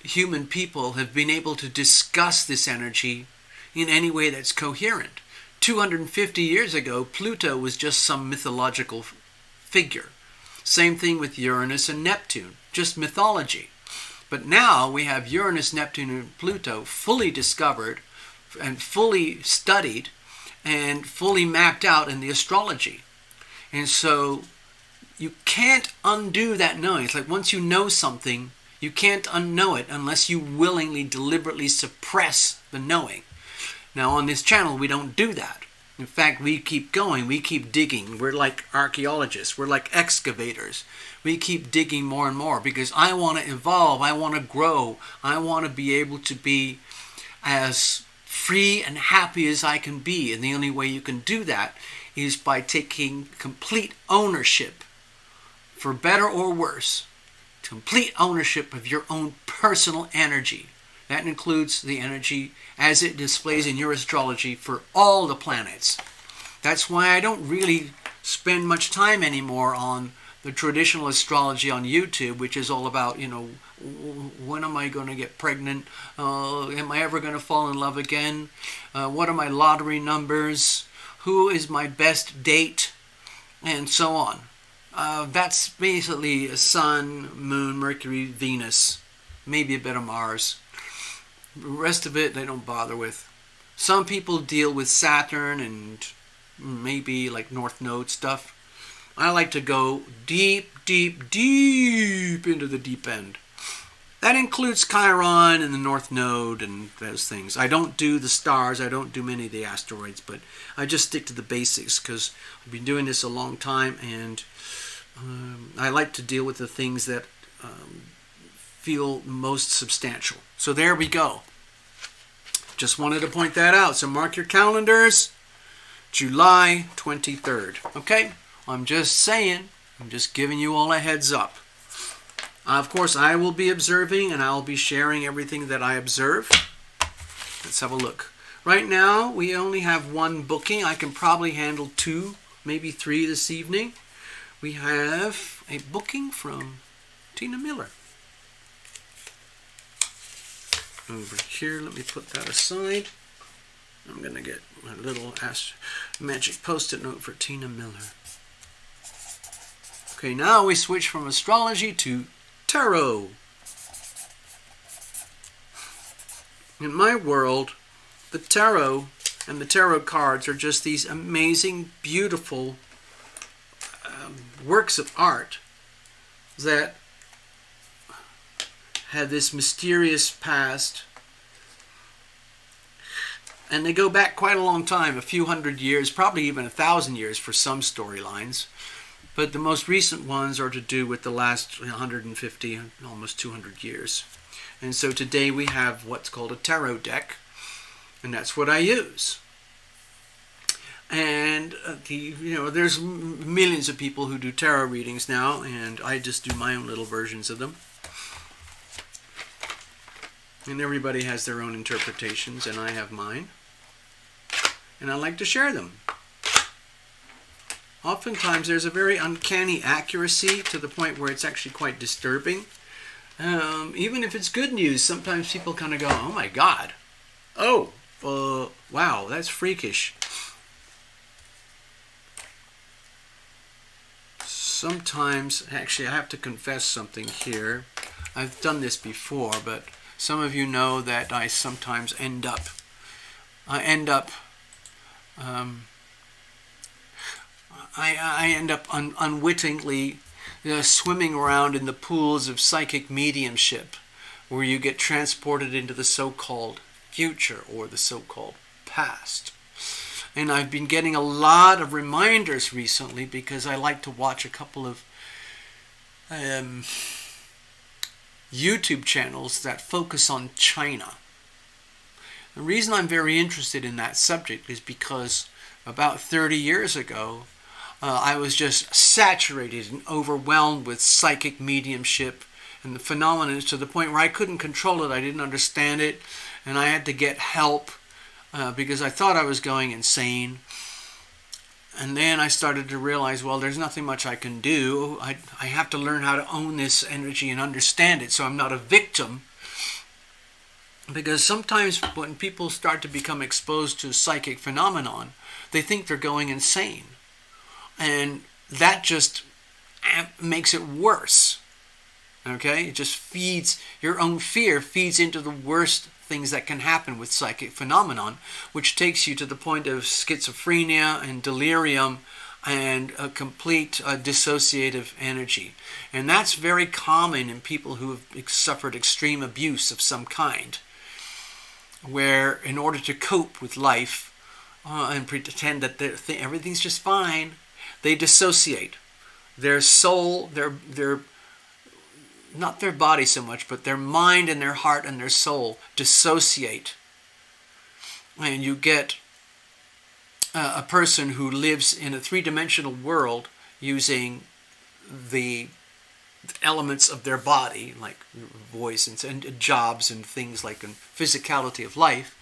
A: human people have been able to discuss this energy in any way that's coherent. 250 years ago, Pluto was just some mythological figure. Same thing with Uranus and Neptune, just mythology. But now we have Uranus, Neptune, and Pluto fully discovered and fully studied and fully mapped out in the astrology. And so you can't undo that knowing. It's like once you know something, you can't unknow it unless you willingly, deliberately suppress the knowing. Now on this channel, we don't do that. In fact, we keep going, we keep digging. We're like archaeologists, we're like excavators. We keep digging more and more because I want to evolve, I want to grow, I want to be able to be as free and happy as I can be. And the only way you can do that is by taking complete ownership, for better or worse, complete ownership of your own personal energy. That includes the energy as it displays in your astrology for all the planets. That's why I don't really spend much time anymore on the traditional astrology on YouTube, which is all about, when am I going to get pregnant? Am I ever going to fall in love again? What are my lottery numbers? Who is my best date? And so on. That's basically Sun, Moon, Mercury, Venus, maybe a bit of Mars. The rest of it, they don't bother with. Some people deal with Saturn and maybe like North Node stuff. I like to go deep, deep, deep into the deep end. That includes Chiron and the North Node and those things. I don't do the stars. I don't do many of the asteroids, but I just stick to the basics because I've been doing this a long time, and I like to deal with the things that feel most substantial. So there we go. Just wanted to point that out. So mark your calendars. July 23rd. Okay? I'm just saying. I'm just giving you all a heads up. Of course, I will be observing and I'll be sharing everything that I observe. Let's have a look. Right now, we only have one booking. I can probably handle 2, maybe 3 this evening. We have a booking from Tina Miller. Over here, let me put that aside. I'm going to get my little magic post-it note for Tina Miller. Okay, now we switch from astrology to tarot. In my world, the tarot and the tarot cards are just these amazing, beautiful works of art that have this mysterious past, and they go back quite a long time, a few hundred years, probably even 1,000 years for some storylines, but the most recent ones are to do with the last 150, almost 200 years. And so today we have what's called a tarot deck, and that's what I use. And there's millions of people who do tarot readings now, and I just do my own little versions of them. And everybody has their own interpretations, and I have mine. And I like to share them. Oftentimes there's a very uncanny accuracy to the point where it's actually quite disturbing. Even if it's good news, sometimes people kind of go, oh my God. Oh, wow, that's freakish. Sometimes, actually I have to confess something here. I've done this before, but some of you know that I sometimes end up unwittingly swimming around in the pools of psychic mediumship, where you get transported into the so-called future or the so-called past. And I've been getting a lot of reminders recently because I like to watch a couple of YouTube channels that focus on China. The reason I'm very interested in that subject is because about 30 years ago, I was just saturated and overwhelmed with psychic mediumship and the phenomena to the point where I couldn't control it. I didn't understand it, and I had to get help because I thought I was going insane. And then I started to realize, well, there's nothing much I can do. I have to learn how to own this energy and understand it so I'm not a victim. Because sometimes when people start to become exposed to psychic phenomenon, they think they're going insane. And that just makes it worse. Okay? It just feeds, your own fear feeds into the worst things that can happen with psychic phenomenon, which takes you to the point of schizophrenia and delirium and a complete dissociative energy. And that's very common in people who have suffered extreme abuse of some kind, where in order to cope with life and pretend that everything's just fine, they dissociate. Their soul, their not their body so much, but their mind and their heart and their soul dissociate. And you get a person who lives in a three-dimensional world using the elements of their body, like voice and jobs and things like physicality of life,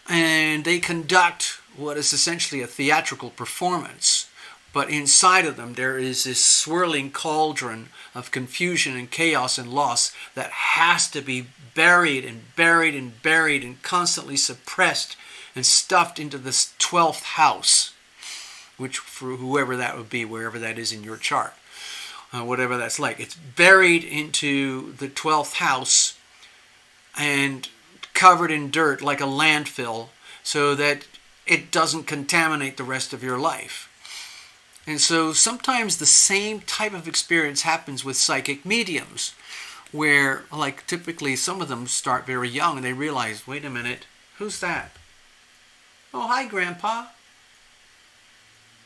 A: and they conduct what is essentially a theatrical performance. But inside of them there is this swirling cauldron of confusion and chaos and loss that has to be buried and buried and buried and constantly suppressed and stuffed into this 12th house, which for whoever that would be, wherever that is in your chart, whatever that's like. It's buried into the 12th house and covered in dirt like a landfill so that it doesn't contaminate the rest of your life. And so sometimes the same type of experience happens with psychic mediums, where like typically some of them start very young and they realize, wait a minute, who's that? Oh, hi, Grandpa.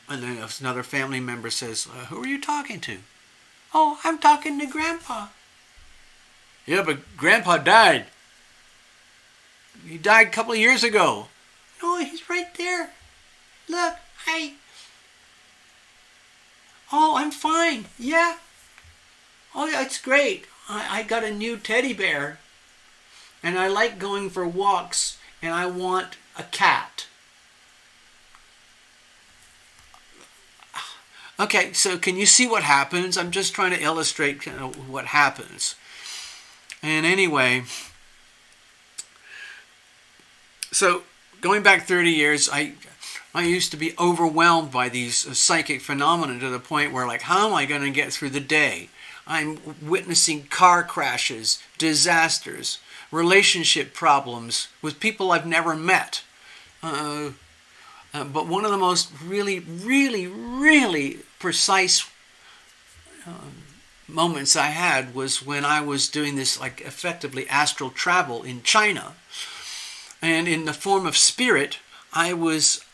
A: And then another family member says, who are you talking to? Oh, I'm talking to Grandpa. Yeah, but Grandpa died. He died a couple of years ago. No, he's right there. Look, hi. Oh, I'm fine. Yeah. Oh, that's great. I got a new teddy bear. And I like going for walks. And I want a cat. Okay, so can you see what happens? I'm just trying to illustrate what happens. And anyway, so going back 30 years, I used to be overwhelmed by these psychic phenomena to the point where, like, how am I going to get through the day? I'm witnessing car crashes, disasters, relationship problems with people I've never met. But one of the most really precise moments I had was when I was doing this, like, effectively astral travel in China. And in the form of spirit, I was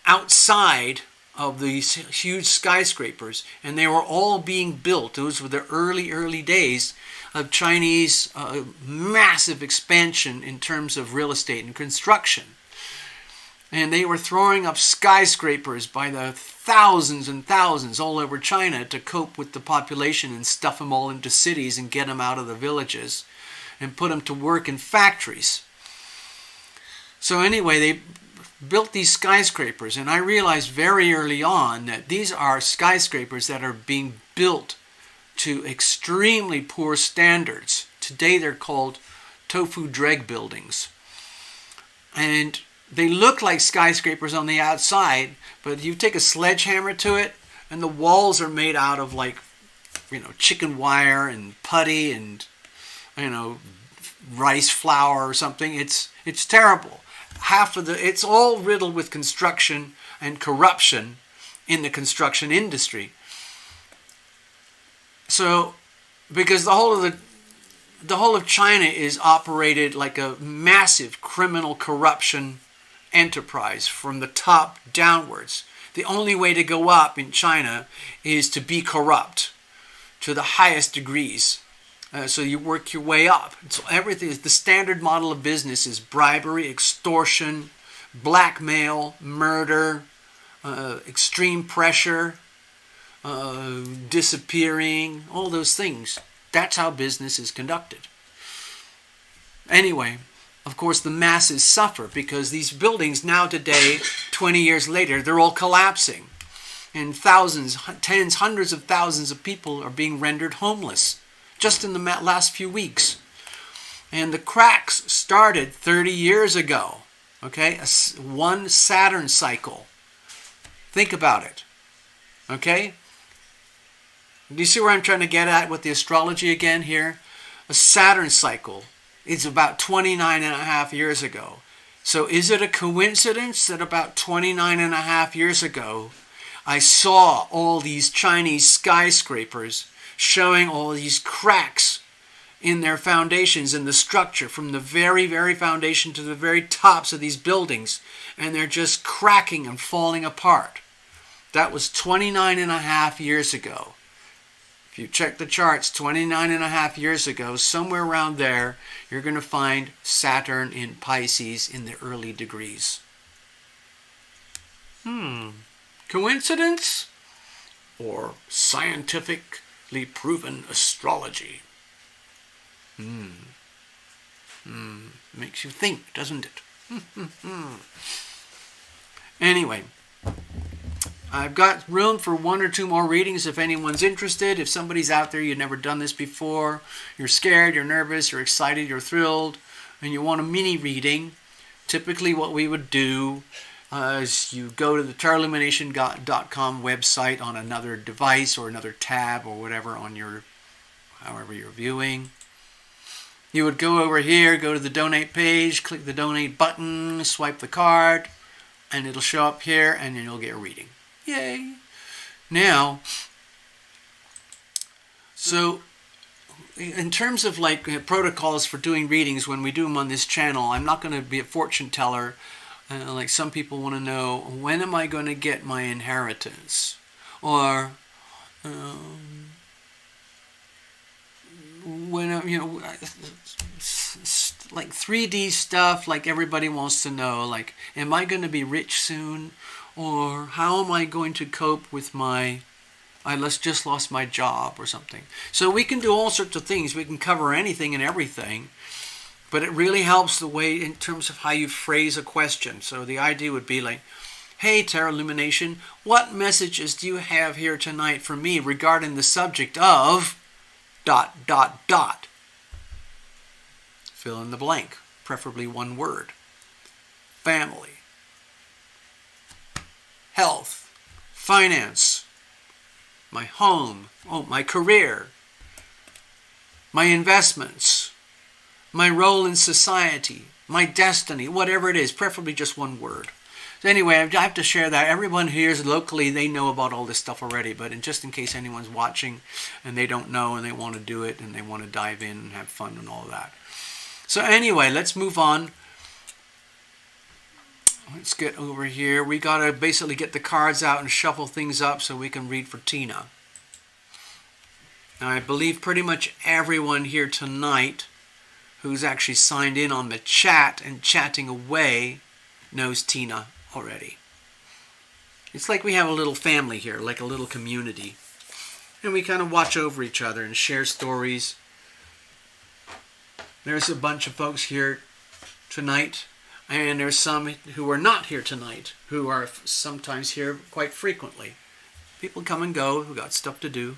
A: outside of these huge skyscrapers, and they were all being built. Those were the early days of Chinese massive expansion in terms of real estate and construction. And they were throwing up skyscrapers by the thousands and thousands all over China to cope with the population and stuff them all into cities and get them out of the villages and put them to work in factories. So anyway, they built these skyscrapers, and I realized very early on that these are skyscrapers that are being built to extremely poor standards. Today they're called tofu dreg buildings. And they look like skyscrapers on the outside, but you take a sledgehammer to it, and the walls are made out of, like, chicken wire and putty and, rice flour or something. It's terrible. It's all riddled with construction and corruption in the construction industry. So, because the whole of China is operated like a massive criminal corruption enterprise from the top downwards. The only way to go up in China is to be corrupt to the highest degrees. So you work your way up. So everything is the standard model of business is bribery, extortion, blackmail, murder, extreme pressure, disappearing, all those things. That's how business is conducted. Anyway, of course, the masses suffer because these buildings now today, 20 years later, they're all collapsing. And thousands, tens, hundreds of thousands of people are being rendered homeless just in the last few weeks. And the cracks started 30 years ago. Okay, one Saturn cycle. Think about it. Okay? Do you see where I'm trying to get at with the astrology again here? A Saturn cycle is about 29 and a half years ago. So is it a coincidence that about 29 and a half years ago, I saw all these Chinese skyscrapers showing all these cracks in their foundations, in the structure, from the very, very foundation to the very tops of these buildings, and they're just cracking and falling apart. That was 29 and a half years ago. If you check the charts, 29 and a half years ago, somewhere around there, you're going to find Saturn in Pisces in the early degrees. Coincidence? Or scientifically proven astrology? Makes you think, doesn't it? Anyway, I've got room for one or two more readings if anyone's interested. If somebody's out there, you've never done this before, you're scared, you're nervous, you're excited, you're thrilled, and you want a mini reading, typically what we would do is you go to the TarotLumination.com website on another device or another tab or whatever on your, however you're viewing. You would go over here, go to the donate page, click the donate button, swipe the card, and it'll show up here, and then you'll get a reading. Yay! Now, so in terms of like protocols for doing readings when we do them on this channel, I'm not going to be a fortune teller. Like some people want to know, when am I going to get my inheritance? Or when, you know, like 3D stuff, like everybody wants to know, like, am I going to be rich soon? Or how am I going to cope with my, I just lost my job or something. So we can do all sorts of things. We can cover anything and everything. But it really helps the way in terms of how you phrase a question. So the idea would be like, hey, TarotLumination, what messages do you have here tonight for me regarding the subject of ... Fill in the blank, preferably one word. Family, health, finance, my home, my career, my investments, my role in society, my destiny, whatever it is, preferably just one word. So anyway, I have to share that. Everyone here is locally, they know about all this stuff already, but just in case anyone's watching and they don't know and they want to do it and they want to dive in and have fun and all of that. So anyway, let's move on. Let's get over here. We got to basically get the cards out and shuffle things up so we can read for Tina. Now, I believe pretty much everyone here tonight who's actually signed in on the chat and chatting away knows Tina already. It's like we have a little family here, like a little community. And we kind of watch over each other and share stories. There's a bunch of folks here tonight, and there's some who are not here tonight, who are sometimes here quite frequently. People come and go who got stuff to do.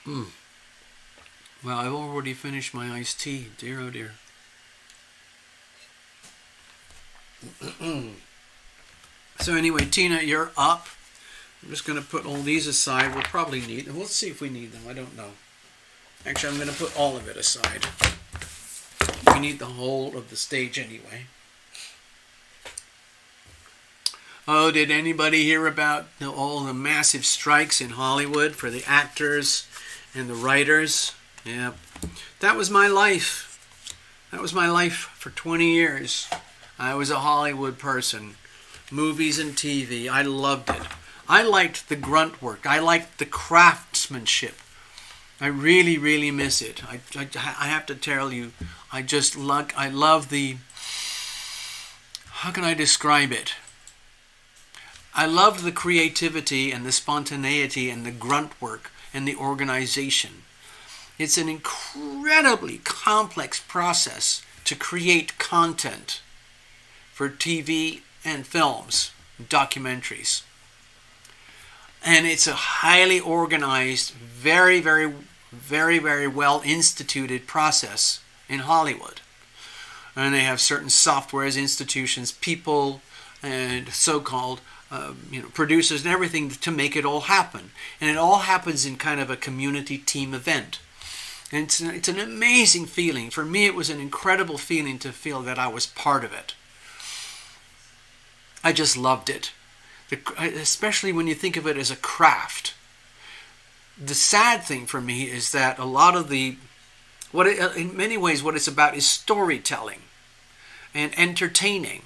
A: Well, I've already finished my iced tea. Dear, oh dear. So anyway, Tina, you're up. I'm just going to put all these aside. We'll probably need them. Let's see if we need them. I don't know. Actually, I'm going to put all of it aside. We need the whole of the stage anyway. Oh, did anybody hear about all the massive strikes in Hollywood for the actors and the writers? Yeah, that was my life. That was my life for 20 years. I was a Hollywood person. Movies and TV. I loved it. I liked the grunt work. I liked the craftsmanship. I really, really miss it. I have to tell you, I love the, how can I describe it? I loved the creativity and the spontaneity and the grunt work and the organization. It's an incredibly complex process to create content for TV and films, documentaries. And it's a highly organized, very, very, very, very well instituted process in Hollywood. And they have certain softwares, institutions, people, and so-called producers and everything to make it all happen. And it all happens in kind of a community team event. And it's an amazing feeling. For me, it was an incredible feeling to feel that I was part of it. I just loved it. Especially when you think of it as a craft. The sad thing for me is that a lot of in many ways what it's about is storytelling and entertaining.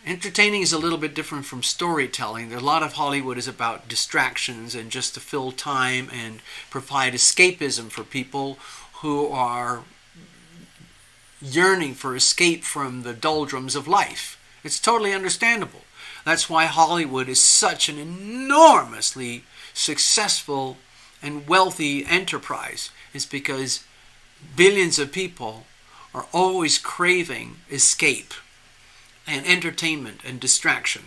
A: Entertaining is a little bit different from storytelling. A lot of Hollywood is about distractions and just to fill time and provide escapism for people who are yearning for escape from the doldrums of life. It's totally understandable. That's why Hollywood is such an enormously successful and wealthy enterprise. It's because billions of people are always craving escape and entertainment and distraction.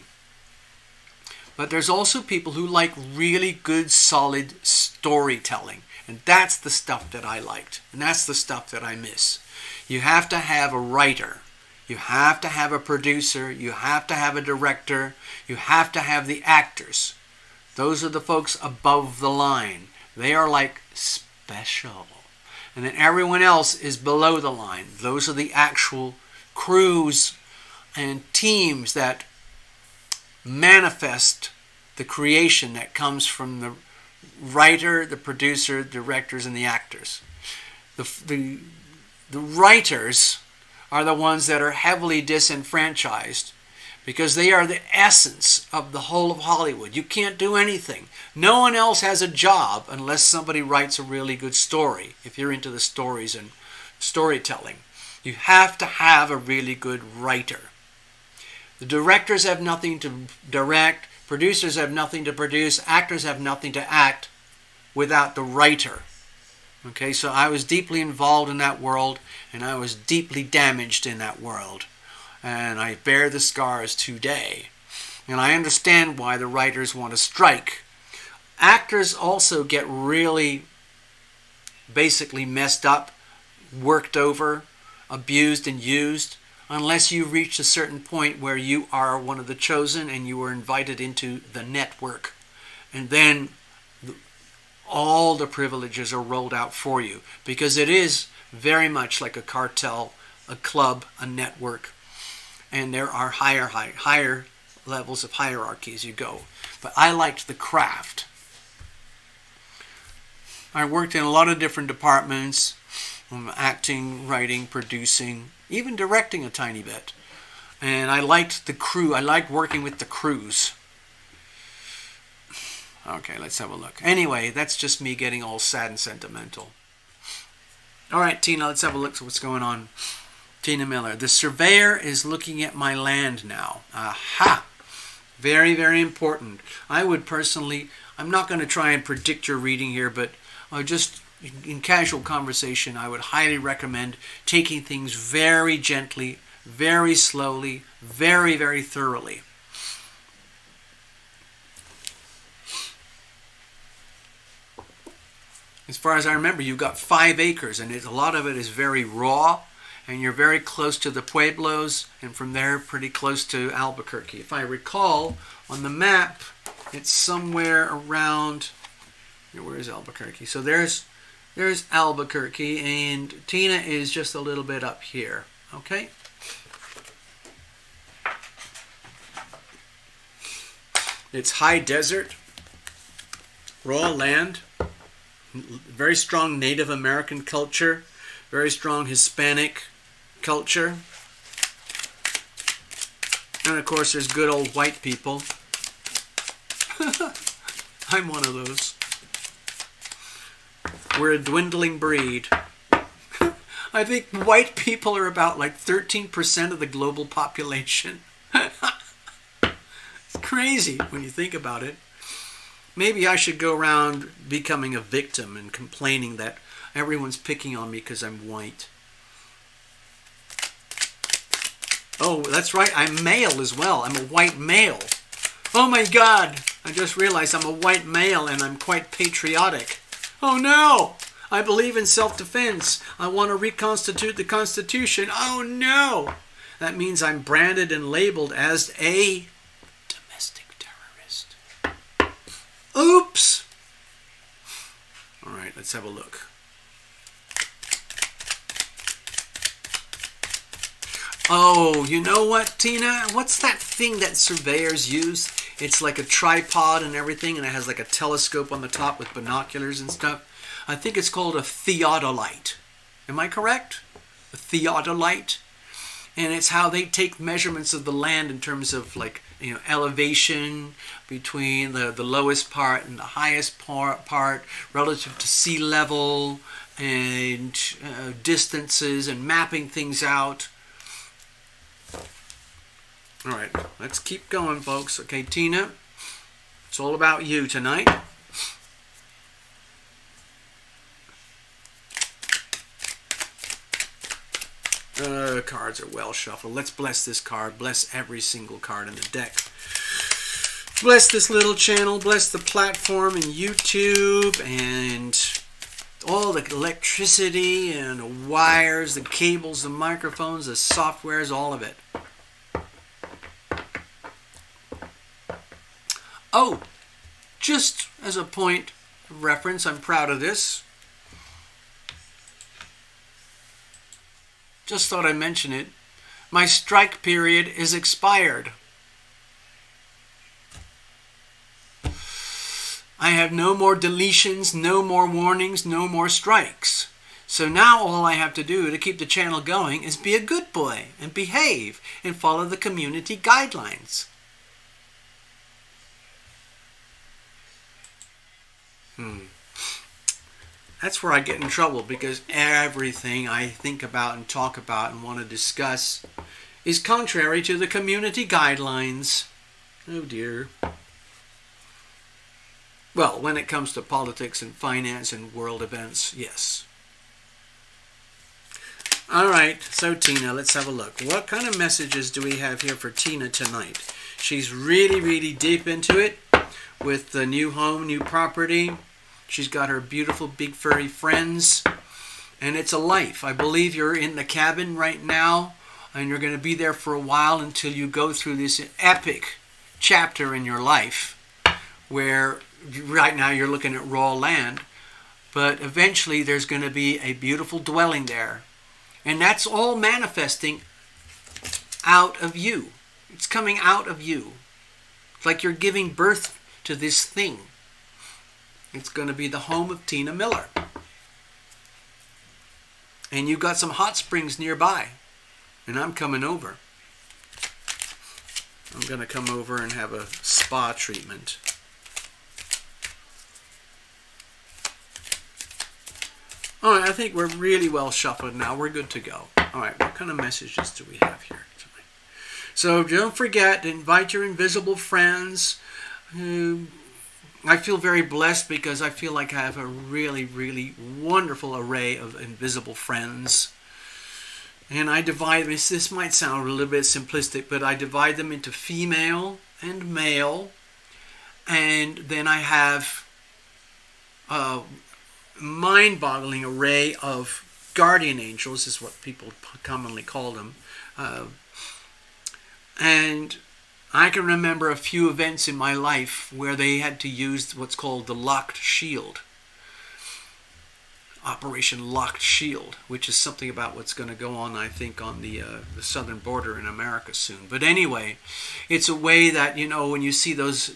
A: But there's also people who like really good, solid storytelling. And that's the stuff that I liked. And that's the stuff that I miss. You have to have a writer. You have to have a producer. You have to have a director. You have to have the actors. Those are the folks above the line. They are like special. And then everyone else is below the line. Those are the actual crews and teams that manifest the creation that comes from the writer, the producer, directors, and the actors. The writers are the ones that are heavily disenfranchised because they are the essence of the whole of Hollywood. You can't do anything. No one else has a job unless somebody writes a really good story, if you're into the stories and storytelling. You have to have a really good writer. The directors have nothing to direct, producers have nothing to produce, actors have nothing to act without the writer. Okay, so I was deeply involved in that world, and I was deeply damaged in that world. And I bear the scars today. And I understand why the writers want to strike. Actors also get really basically messed up, worked over, abused and used, unless you reach a certain point where you are one of the chosen and you are invited into the network. And then all the privileges are rolled out for you, because it is very much like a cartel, a club, a network, and there are higher levels of hierarchy as you go. But I liked the craft. I worked in a lot of different departments, acting, writing, producing, even directing a tiny bit. And I liked the crew. I liked working with the crews. Okay, let's have a look. Anyway, that's just me getting all sad and sentimental. All right, Tina, let's have a look at what's going on. Tina Miller. The surveyor is looking at my land now. Aha! Very, very important. I would personally, I'm not going to try and predict your reading here, but just in casual conversation, I would highly recommend taking things very gently, very slowly, very, very thoroughly. As far as I remember, you've got 5 acres, and a lot of it is very raw, and you're very close to the Pueblos, and from there pretty close to Albuquerque. If I recall, on the map, it's somewhere around, where is Albuquerque? So there's Albuquerque, and Tina is just a little bit up here, okay? It's high desert, raw land, very strong Native American culture, very strong Hispanic culture, and of course there's good old white people. I'm one of those. We're a dwindling breed. I think white people are about like 13% of the global population. It's crazy when you think about it. Maybe I should go around becoming a victim and complaining that everyone's picking on me because I'm white. Oh, that's right, I'm male as well. I'm a white male. Oh my God, I just realized I'm a white male and I'm quite patriotic. Oh no, I believe in self-defense. I want to reconstitute the Constitution. Oh no, that means I'm branded and labeled as a domestic terrorist. Oops. All right, let's have a look. Oh, you know what, Tina? What's that thing that surveyors use? It's like a tripod and everything, and it has like a telescope on the top with binoculars and stuff. I think it's called a theodolite. Am I correct? A theodolite? And it's how they take measurements of the land in terms of, like, you know, elevation between the lowest part and the highest part relative to sea level, and distances, and mapping things out. All right, let's keep going, folks. Okay, Tina, it's all about you tonight. Cards are well shuffled. Let's bless this card. Bless every single card in the deck. Bless this little channel. Bless the platform and YouTube and all the electricity and the wires, the cables, the microphones, the softwares, all of it. Oh, just as a point of reference, I'm proud of this. Just thought I'd mention it. My strike period is expired. I have no more deletions, no more warnings, no more strikes. So now all I have to do to keep the channel going is be a good boy and behave and follow the community guidelines. That's where I get in trouble, because everything I think about and talk about and want to discuss is contrary to the community guidelines. Oh dear. Well, when it comes to politics and finance and world events, yes. All right, so Tina, let's have a look. What kind of messages do we have here for Tina tonight? She's really, really deep into it with the new home, new property. She's got her beautiful big furry friends, and it's a life. I believe you're in the cabin right now, and you're going to be there for a while until you go through this epic chapter in your life where right now you're looking at raw land, but eventually there's going to be a beautiful dwelling there, and that's all manifesting out of you. It's coming out of you. It's like you're giving birth to this thing. It's going to be the home of Tina Miller. And you've got some hot springs nearby. And I'm coming over. I'm going to come over and have a spa treatment. All right, I think we're really well shuffled now. We're good to go. All right, what kind of messages do we have here tonight? So don't forget to invite your invisible friends. I feel very blessed because I feel like I have a really, really wonderful array of invisible friends. And I divide, this might sound a little bit simplistic, but I divide them into female and male. And then I have a mind-boggling array of guardian angels, is what people commonly call them. And I can remember a few events in my life where they had to use what's called the locked shield. Operation Locked Shield, which is something about what's going to go on, I think, on the southern border in America soon. But anyway, it's a way that, you know, when you see those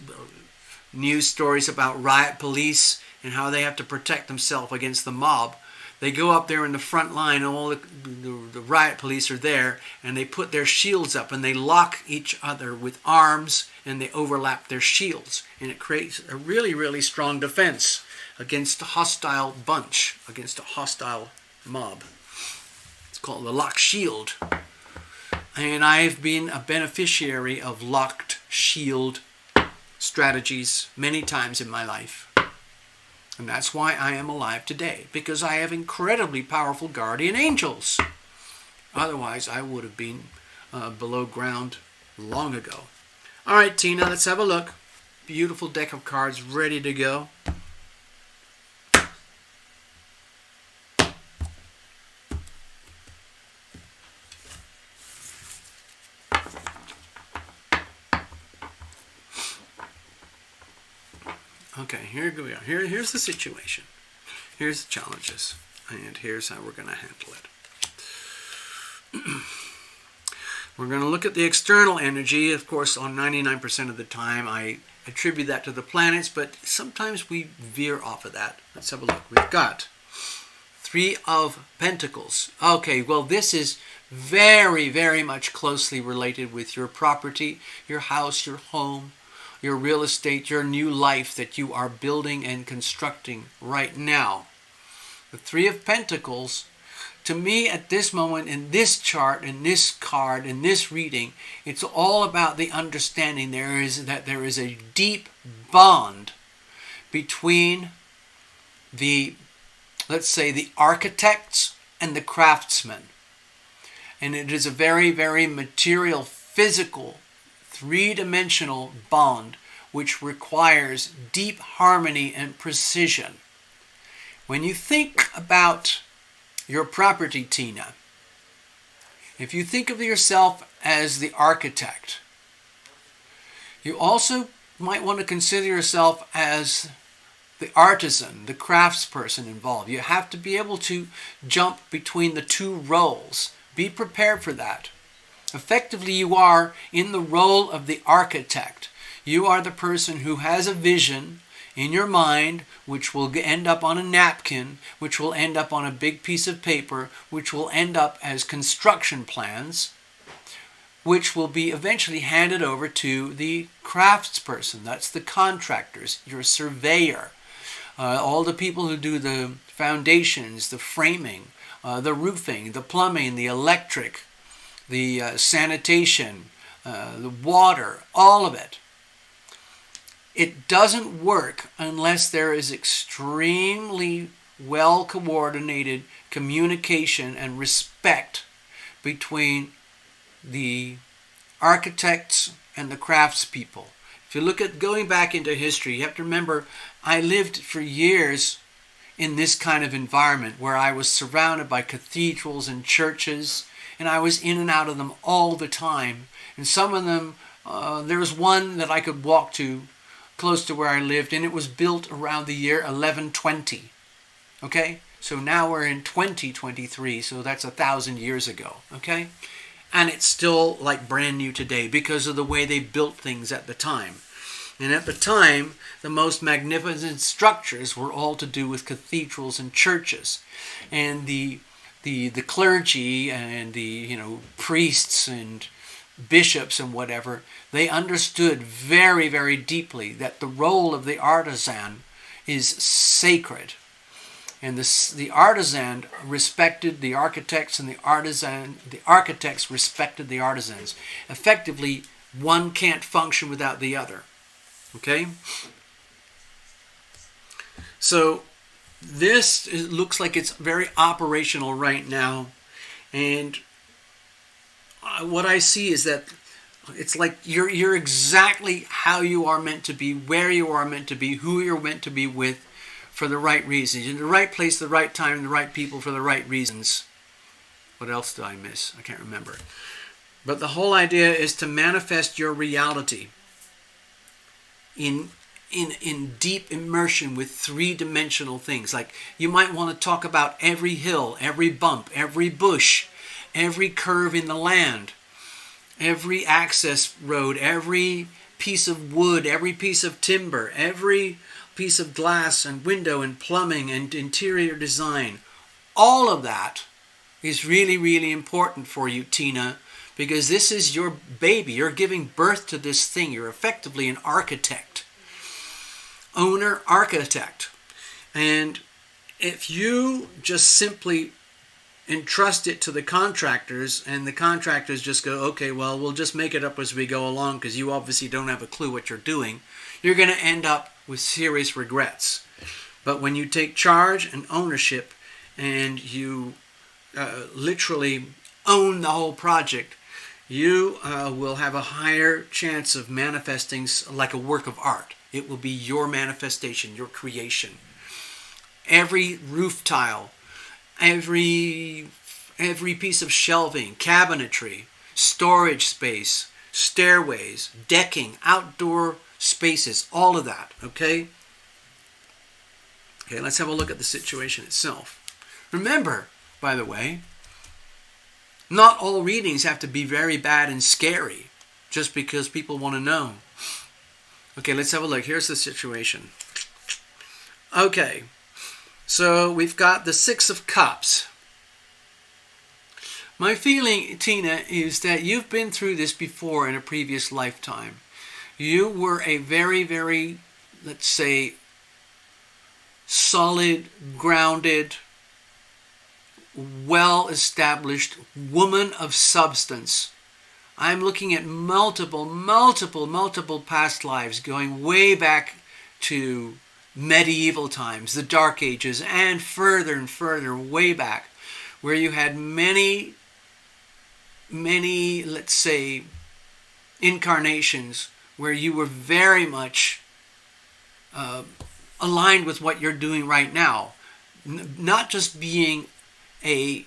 A: news stories about riot police and how they have to protect themselves against the mob, they go up there in the front line, and all the riot police are there, and they put their shields up, and they lock each other with arms, and they overlap their shields. And it creates a really, really strong defense against a hostile bunch, against a hostile mob. It's called the Locked Shield. And I've been a beneficiary of Locked Shield strategies many times in my life. And that's why I am alive today, because I have incredibly powerful guardian angels. Otherwise, I would have been below ground long ago. All right, Tina, let's have a look. Beautiful deck of cards ready to go. Okay, here we are. Here's the situation. Here's the challenges. And here's how we're going to handle it. We're going to look at the external energy. Of course, on 99% of the time, I attribute that to the planets, but sometimes we veer off of that. Let's have a look. We've got Three of Pentacles. Okay, well, this is very, very much closely related with your property, your house, your home, your real estate, your new life that you are building and constructing right now. The Three of Pentacles, to me at this moment, in this chart, in this card, in this reading, it's all about the understanding there is a deep bond between the, let's say, the architects and the craftsmen. And it is a very, very material, physical, three-dimensional bond which requires deep harmony and precision. When you think about your property, Tina, if you think of yourself as the architect, you also might want to consider yourself as the artisan, the craftsperson involved. You have to be able to jump between the two roles. Be prepared for that. Effectively, you are in the role of the architect. You are the person who has a vision in your mind, which will end up on a napkin, which will end up on a big piece of paper, which will end up as construction plans, which will be eventually handed over to the craftsperson. That's the contractors, your surveyor, all the people who do the foundations, the framing, the roofing, the plumbing, the electric, the sanitation, the water, all of it. It doesn't work unless there is extremely well-coordinated communication and respect between the architects and the craftspeople. If you look at going back into history, you have to remember I lived for years in this kind of environment where I was surrounded by cathedrals and churches, and I was in and out of them all the time. And some of them, there was one that I could walk to close to where I lived, and it was built around the year 1120. Okay? So now we're in 2023, so that's 1,000 years ago. Okay? And it's still like brand new today because of the way they built things at the time. And at the time, the most magnificent structures were all to do with cathedrals and churches. And the clergy and the priests and bishops and whatever, they understood very, very deeply that the role of the artisan is sacred. And the artisan respected the architects, and the architects respected the artisans. Effectively, one can't function without the other. Okay? So this looks like it's very operational right now. And what I see is that it's like you're exactly how you are meant to be, where you are meant to be, who you're meant to be with for the right reasons. In the right place, the right time, the right people for the right reasons. What else did I miss? I can't remember. But the whole idea is to manifest your reality in deep immersion with three-dimensional things. Like you might want to talk about every hill, every bump, every bush, every curve in the land, every access road, every piece of wood, every piece of timber, every piece of glass and window and plumbing and interior design. All of that is really, really important for you, Tina, because this is your baby. You're giving birth to this thing. You're effectively an architect, owner, architect. And if you just simply entrust it to the contractors, and the contractors just go, okay, well, we'll just make it up as we go along because you obviously don't have a clue what you're doing, you're going to end up with serious regrets. But when you take charge and ownership and you literally own the whole project, you will have a higher chance of manifesting like a work of art. It will be your manifestation, your creation. Every roof tile, every piece of shelving, cabinetry, storage space, stairways, decking, outdoor spaces, all of that, okay? Okay, let's have a look at the situation itself. Remember, by the way, not all readings have to be very bad and scary just because people want to know. Okay, let's have a look. Here's the situation. Okay, so we've got the Six of Cups. My feeling, Tina, is that you've been through this before in a previous lifetime. You were a very, very, let's say, solid, grounded, well-established woman of substance. I'm looking at multiple past lives going way back to medieval times, the Dark Ages, and further way back, where you had many, let's say, incarnations where you were very much aligned with what you're doing right now. Not just being a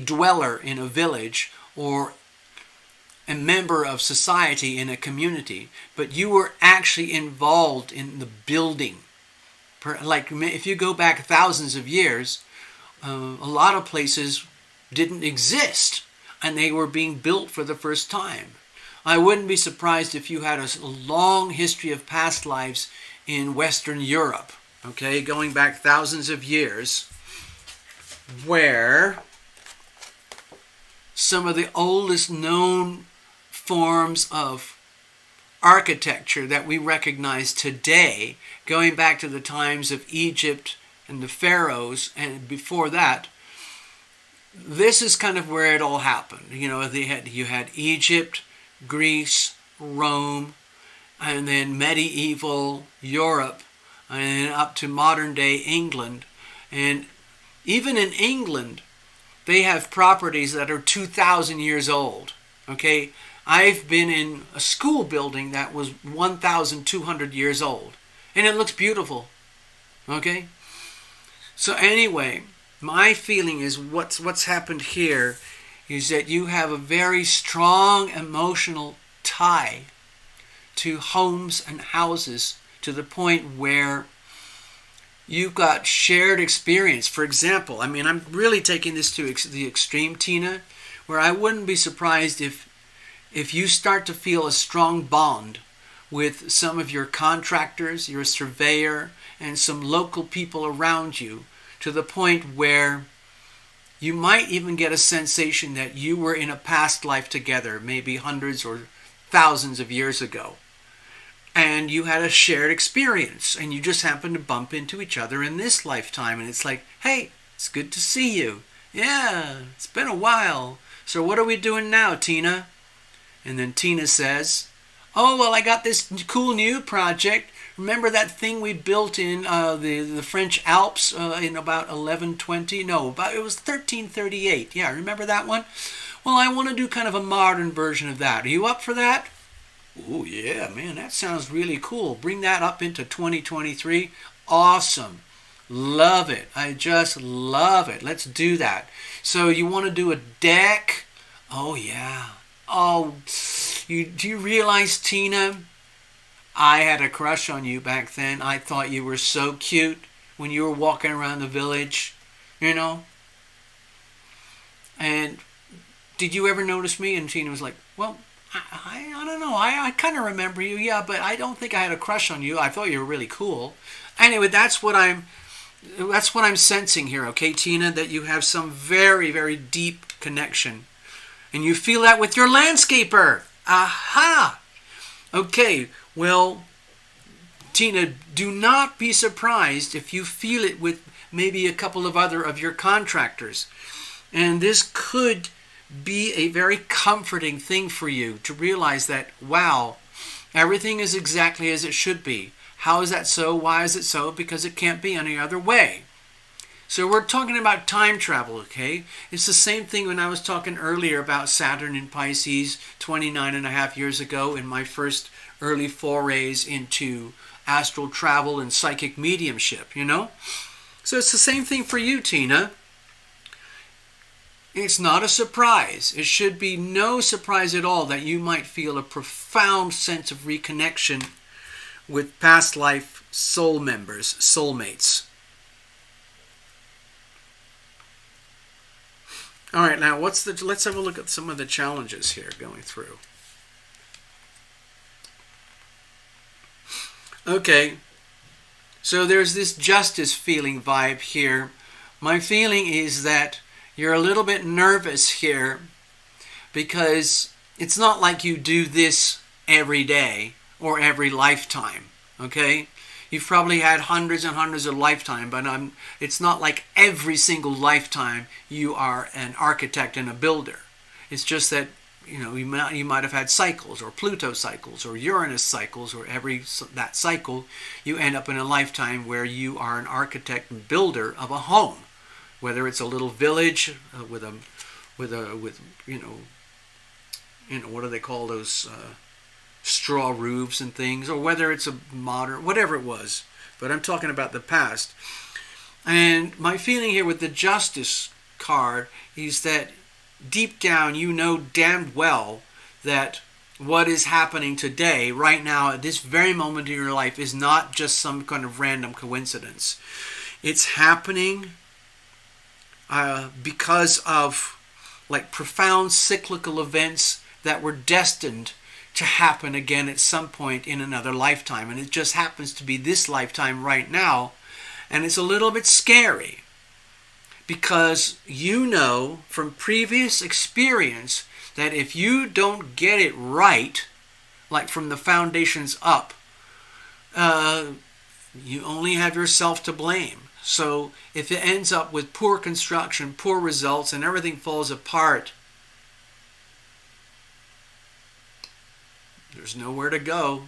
A: dweller in a village or a member of society in a community, but you were actually involved in the building. Like if you go back thousands of years, a lot of places didn't exist and they were being built for the first time. I wouldn't be surprised if you had a long history of past lives in Western Europe, okay, going back thousands of years, where some of the oldest known forms of architecture that we recognize today, going back to the times of Egypt and the pharaohs, and before that, this is kind of where it all happened. You had Egypt, Greece, Rome, and then medieval Europe, and then up to modern day England. And even in England, they have properties that are 2,000 years old. Okay, I've been in a school building that was 1,200 years old, and it looks beautiful. Okay, so anyway, my feeling is what's happened here is that you have a very strong emotional tie to homes and houses, to the point where you've got shared experience. For example, I mean, I'm really taking this to the extreme, Tina, where I wouldn't be surprised if you start to feel a strong bond with some of your contractors, your surveyor, and some local people around you, to the point where you might even get a sensation that you were in a past life together, maybe hundreds or thousands of years ago. And you had a shared experience, and you just happened to bump into each other in this lifetime. And it's like, hey, it's good to see you. Yeah, it's been a while. So what are we doing now, Tina? And then Tina says, oh, well, I got this cool new project. Remember that thing we built in the French Alps in about 1120? No, it was 1338. Yeah, remember that one? Well, I want to do kind of a modern version of that. Are you up for that? Oh, yeah, man, that sounds really cool. Bring that up into 2023. Awesome. Love it. I just love it. Let's do that. So you want to do a deck? Oh, yeah. Oh, do you realize, Tina, I had a crush on you back then. I thought you were so cute when you were walking around the village, you know? And did you ever notice me? And Tina was like, well, I don't know. I kind of remember you, yeah, but I don't think I had a crush on you. I thought you were really cool. Anyway, that's what I'm sensing here, okay, Tina, that you have some very, very deep connection. And you feel that with your landscaper. Aha! Okay, well, Tina, do not be surprised if you feel it with maybe a couple of other of your contractors. And this could be a very comforting thing for you to realize that, wow, everything is exactly as it should be. How is that so? Why is it so? Because it can't be any other way. So we're talking about time travel, okay? It's the same thing when I was talking earlier about Saturn in Pisces 29 and a half years ago in my first early forays into astral travel and psychic mediumship, you know? So it's the same thing for you, Tina. It's not a surprise. It should be no surprise at all that you might feel a profound sense of reconnection with past life soul members, soulmates. All right, now let's have a look at some of the challenges here going through. Okay, so there's this justice feeling vibe here. My feeling is that you're a little bit nervous here because it's not like you do this every day or every lifetime, okay? You've probably had hundreds and hundreds of lifetimes, but it's not like every single lifetime you are an architect and a builder. It's just that, you know, you might have had cycles, or Pluto cycles, or Uranus cycles, or that cycle you end up in a lifetime where you are an architect and builder of a home, whether it's a little village with you know what do they call those straw roofs and things, or whether it's a modern, whatever it was. But I'm talking about the past. And my feeling here with the Justice card is that deep down you know damned well that what is happening today, right now, at this very moment in your life, is not just some kind of random coincidence. It's happening because of like profound cyclical events that were destined to happen again at some point in another lifetime. And it just happens to be this lifetime right now. And it's a little bit scary because you know from previous experience that if you don't get it right, like from the foundations up, you only have yourself to blame. So if it ends up with poor construction, poor results, and everything falls apart, there's nowhere to go.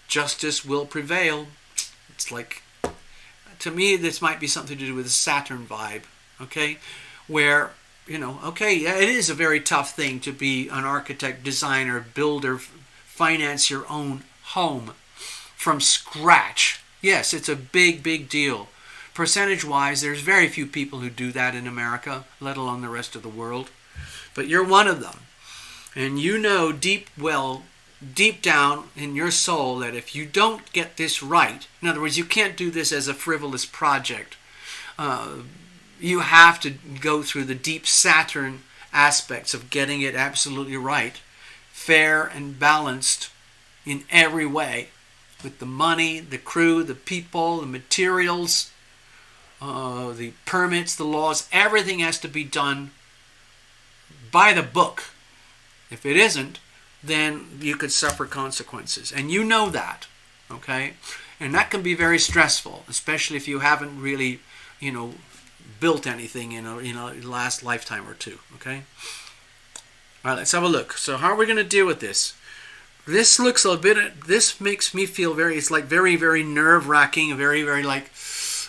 A: Justice will prevail. It's like, to me, this might be something to do with the Saturn vibe, okay? Where, you know, okay, yeah, it is a very tough thing to be an architect, designer, builder, finance your own home from scratch. Yes, it's a big, big deal. Percentage-wise, there's very few people who do that in America, let alone the rest of the world. But you're one of them. And you know deep down in your soul that if you don't get this right, in other words, you can't do this as a frivolous project. You have to go through the deep Saturn aspects of getting it absolutely right, fair and balanced in every way, with the money, the crew, the people, the materials, the permits, the laws. Everything has to be done by the book. If it isn't, then you could suffer consequences. And you know that, okay? And that can be very stressful, especially if you haven't really, you know, built anything in a last lifetime or two, okay? All right, let's have a look. So how are we going to deal with this? This looks a bit, this makes me feel very, it's like very, very nerve-wracking, very, very like,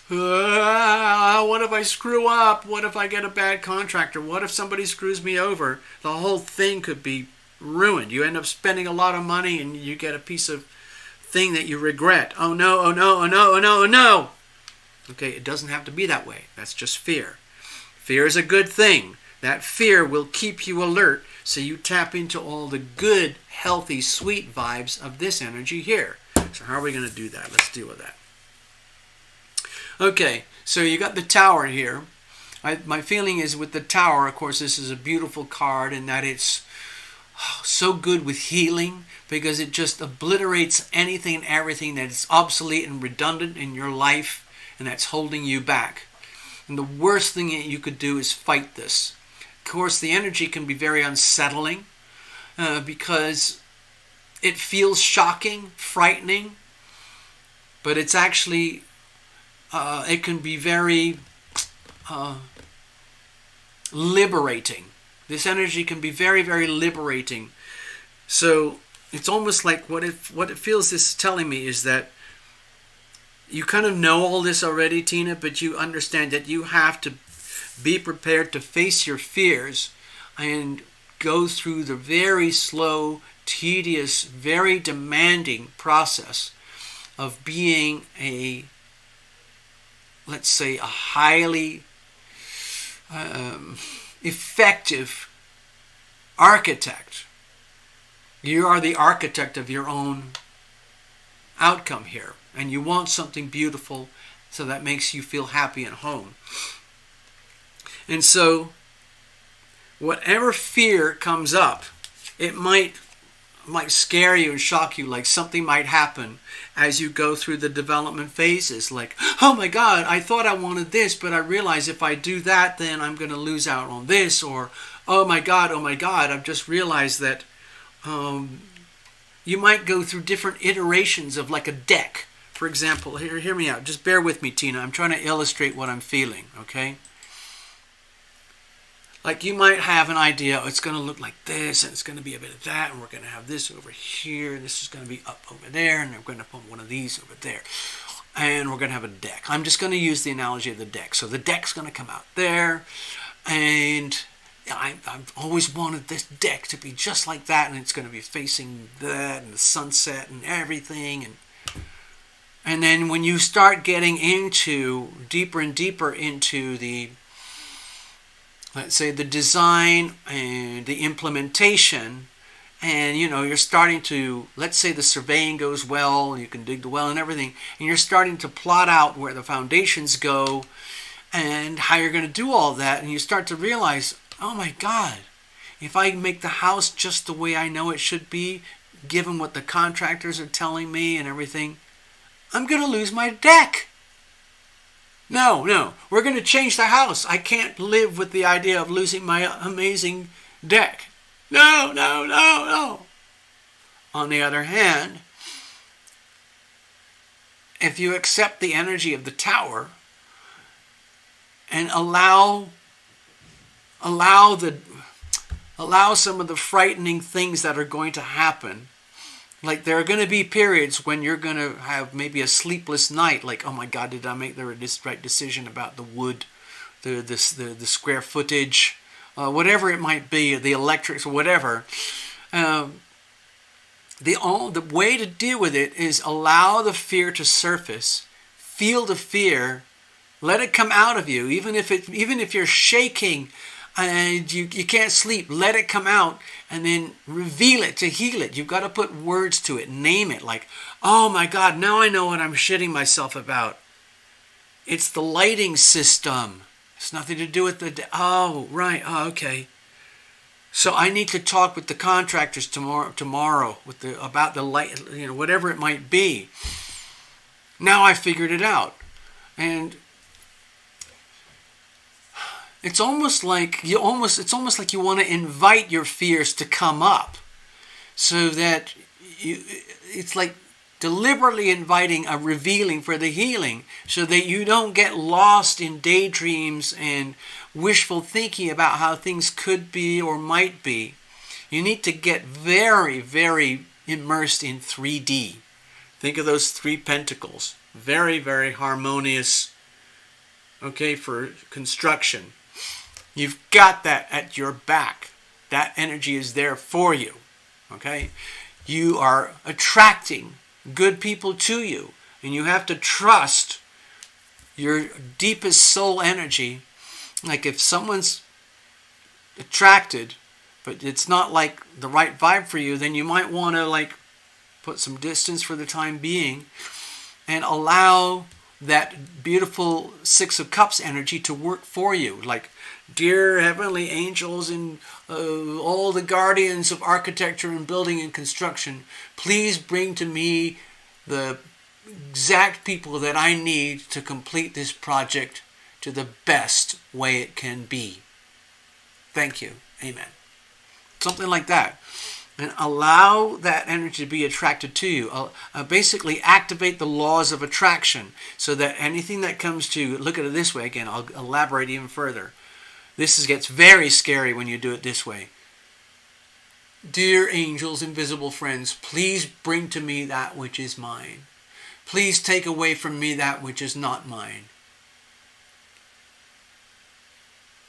A: what if I screw up? What if I get a bad contractor? What if somebody screws me over? The whole thing could be ruined. You end up spending a lot of money and you get a piece of thing that you regret. Oh no, oh no, oh no, oh no, oh no. Okay, it doesn't have to be that way. That's just fear. Fear is a good thing. That fear will keep you alert so you tap into all the good, healthy, sweet vibes of this energy here. So how are we going to do that? Let's deal with that. Okay, so you got the Tower here. My feeling is with the Tower, of course, this is a beautiful card in that it's so good with healing because it just obliterates anything and everything that is obsolete and redundant in your life and that's holding you back. And the worst thing that you could do is fight this. Of course, the energy can be very unsettling because it feels shocking, frightening, but it's actually, it can be very liberating. This energy can be very, very liberating. So it's almost like what it feels this is telling me is that you kind of know all this already, Tina, but you understand that you have to be prepared to face your fears and go through the very slow, tedious, very demanding process of being a, let's say, a highly effective architect. You are the architect of your own outcome here, and you want something beautiful, so that makes you feel happy and home. And so whatever fear comes up, it might scare you and shock you, like something might happen as you go through the development phases, like, oh my God, I thought I wanted this, but I realize if I do that, then I'm going to lose out on this, or oh my God, I've just realized that you might go through different iterations of like a deck. For example, hear me out. Just bear with me, Tina. I'm trying to illustrate what I'm feeling, okay? Like you might have an idea, oh, it's going to look like this, and it's going to be a bit of that, and we're going to have this over here, and this is going to be up over there, and we're going to put one of these over there. And we're going to have a deck. I'm just going to use the analogy of the deck. So the deck's going to come out there, and I've always wanted this deck to be just like that, and it's going to be facing that, and the sunset, and everything, and then when you start getting into deeper and deeper into the, let's say, the design and the implementation, and you're starting to, let's say the surveying goes well, and you can dig the well and everything, and you're starting to plot out where the foundations go and how you're going to do all that, and you start to realize, oh my God, if I make the house just the way I know it should be, given what the contractors are telling me and everything, I'm going to lose my deck. No, we're going to change the house. I can't live with the idea of losing my amazing deck. No. On the other hand, if you accept the energy of the tower and allow some of the frightening things that are going to happen, like there are going to be periods when you're going to have maybe a sleepless night, like, oh my God, did I make the right decision about the wood, the square footage, whatever it might be, the electrics or whatever. The way to deal with it is allow the fear to surface, feel the fear, let it come out of you, even if you're shaking and you can't sleep, let it come out, and then reveal it to heal it. You've got to put words to it, name it, like, oh my God, now I know what I'm shitting myself about. It's the lighting system. It's nothing to do with oh, right, oh, okay. So I need to talk with the contractors tomorrow about the light, whatever it might be. Now I figured it out. And it's almost like you want to invite your fears to come up, so that it's like deliberately inviting a revealing for the healing, so that you don't get lost in daydreams and wishful thinking about how things could be or might be. You need to get very, very immersed in 3D. Think of those 3 pentacles. Very, very harmonious, okay, for construction. You've got that at your back. That energy is there for you, okay? You are attracting good people to you, and you have to trust your deepest soul energy. Like if someone's attracted, but it's not like the right vibe for you, then you might want to like put some distance for the time being and allow that beautiful 6 of Cups energy to work for you. Like, dear heavenly angels and all the guardians of architecture and building and construction, please bring to me the exact people that I need to complete this project to the best way it can be. Thank you. Amen. Something like that. And allow that energy to be attracted to you. Basically activate the laws of attraction, so that anything that comes to, look at it this way again, I'll elaborate even further. This gets very scary when you do it this way. Dear angels, invisible friends, please bring to me that which is mine. Please take away from me that which is not mine.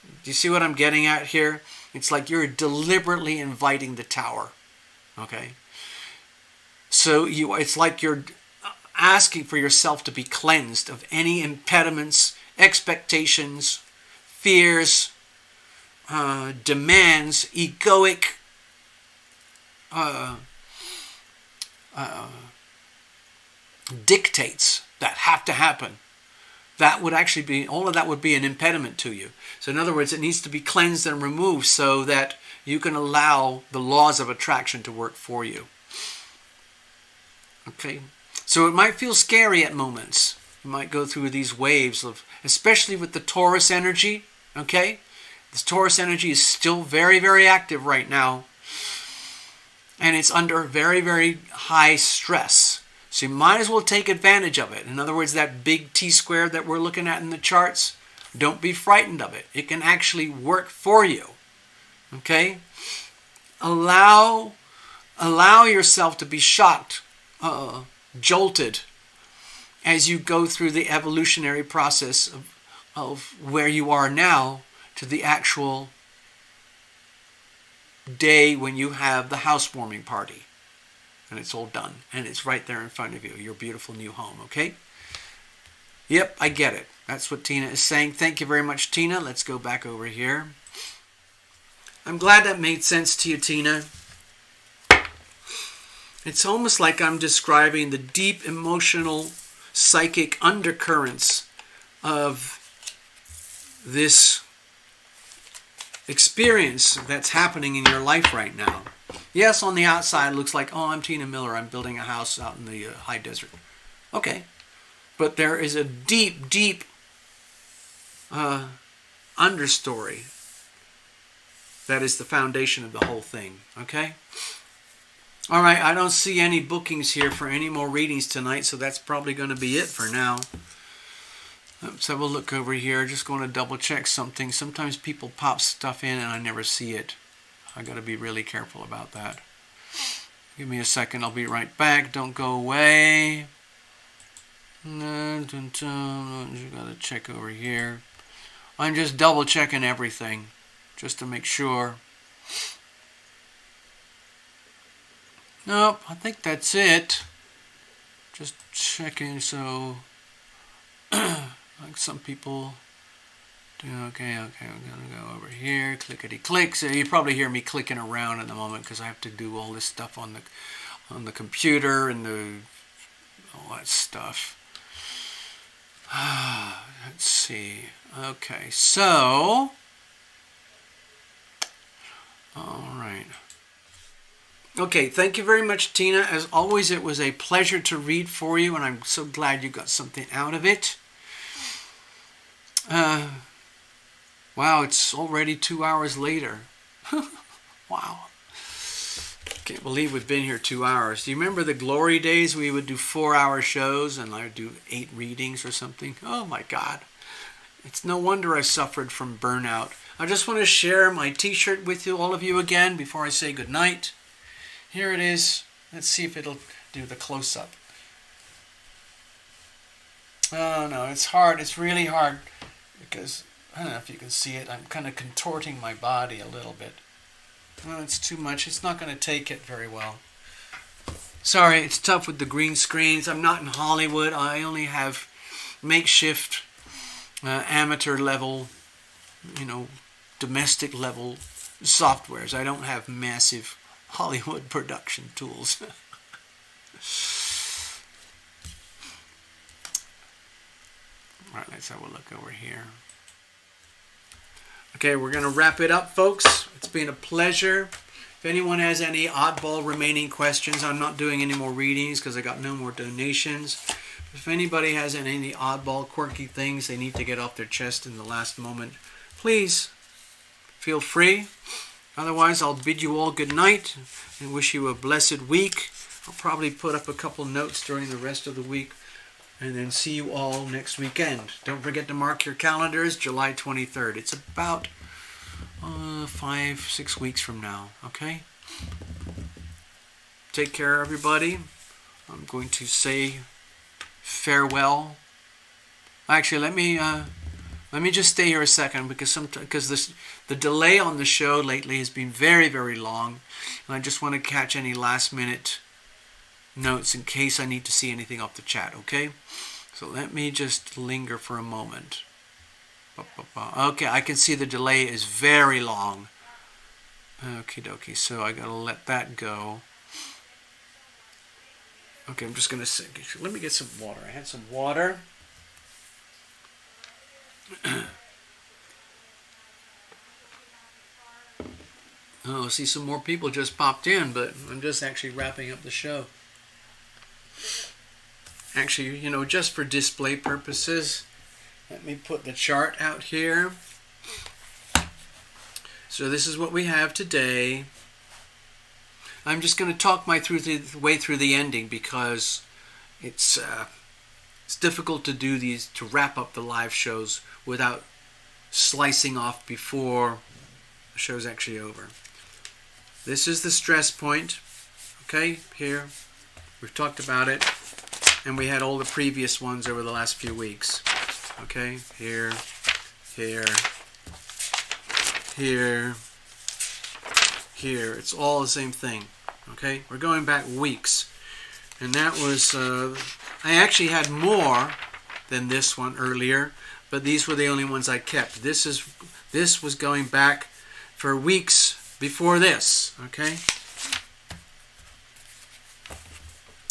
A: Do you see what I'm getting at here? It's like you're deliberately inviting the tower. Okay? So it's like you're asking for yourself to be cleansed of any impediments, expectations, fears, demands, egoic dictates that have to happen. That would actually be, all of that would be an impediment to you. So in other words, it needs to be cleansed and removed so that you can allow the laws of attraction to work for you. Okay? So it might feel scary at moments. You might go through these waves of, especially with the Taurus energy, okay? This Taurus energy is still very, very active right now. And it's under very, very high stress. So you might as well take advantage of it. In other words, that big T-square that we're looking at in the charts, don't be frightened of it. It can actually work for you. Okay? Allow yourself to be shocked, jolted, as you go through the evolutionary process of where you are now to the actual day when you have the housewarming party. And it's all done. And it's right there in front of you, your beautiful new home, okay? Yep, I get it. That's what Tina is saying. Thank you very much, Tina. Let's go back over here. I'm glad that made sense to you, Tina. It's almost like I'm describing the deep emotional, psychic undercurrents of this experience that's happening in your life right now. Yes, on the outside it looks like, oh, I'm Tina Miller, I'm building a house out in the high desert. Okay. But there is a deep, deep understory that is the foundation of the whole thing. Okay? All right, I don't see any bookings here for any more readings tonight, so that's probably going to be it for now. Let's have a look over here. Just going to double check something. Sometimes people pop stuff in and I never see it. I got to be really careful about that. Give me a second. I'll be right back. Don't go away. Got to check over here. I'm just double checking everything just to make sure. Nope, I think that's it. Just checking. So like some people do. Okay, I'm gonna go over here, clickety click. So you probably hear me clicking around at the moment because I have to do all this stuff on the computer and all that stuff. Let's see. Okay, so all right. Okay, thank you very much, Tina. As always, it was a pleasure to read for you, and I'm so glad you got something out of it. Wow, it's already 2 hours later. Wow. Can't believe we've been here 2 hours. Do you remember the glory days we would do 4-hour shows and I would do 8 readings or something? Oh my God. It's no wonder I suffered from burnout. I just want to share my t-shirt with you, all of you again, before I say goodnight. Here it is. Let's see if it'll do the close-up. Oh no, it's hard. It's really hard because, I don't know if you can see it, I'm kind of contorting my body a little bit. Oh, it's too much. It's not going to take it very well. Sorry, it's tough with the green screens. I'm not in Hollywood. I only have makeshift, amateur level, domestic level softwares. I don't have massive Hollywood production tools. All right, let's have a look over here. Okay, we're going to wrap it up, folks. It's been a pleasure. If anyone has any oddball remaining questions, I'm not doing any more readings because I got no more donations. If anybody has any oddball, quirky things they need to get off their chest in the last moment, please feel free. Otherwise, I'll bid you all good night and wish you a blessed week. I'll probably put up a couple notes during the rest of the week and then see you all next weekend. Don't forget to mark your calendars, July 23rd. It's about 5-6 weeks from now. Okay? Take care, everybody. I'm going to say farewell. Actually, let me just stay here a second because the delay on the show lately has been very, very long, and I just want to catch any last minute notes in case I need to see anything off the chat. Okay, so let me just linger for a moment. Okay, I can see the delay is very long. Okie dokie, so I gotta let that go. Okay, I'm just gonna let me get some water. I had some water. Oh, I see some more people just popped in, but I'm just actually wrapping up the show. Actually, you know, just for display purposes, let me put the chart out here. So this is what we have today. I'm just going to talk my way through the ending because it's difficult to do these, to wrap up the live shows without slicing off before the show's actually over. This is the stress point. Okay, here. We've talked about it. And we had all the previous ones over the last few weeks. Okay, here, here, here, here. It's all the same thing. Okay, we're going back weeks. And that was, I actually had more than this one earlier, but these were the only ones I kept. This was going back for weeks before this. Okay.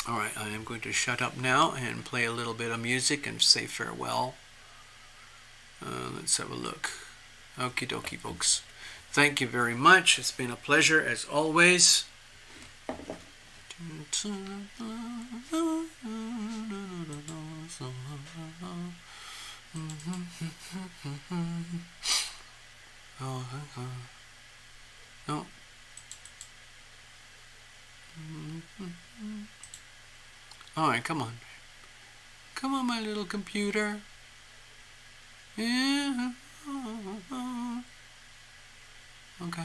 A: All right, I am going to shut up now and play a little bit of music and say farewell. Let's have a look. Okie dokie, folks. Thank you very much. It's been a pleasure as always. No. Alright, come on. Come on, my little computer. Yeah. Okay.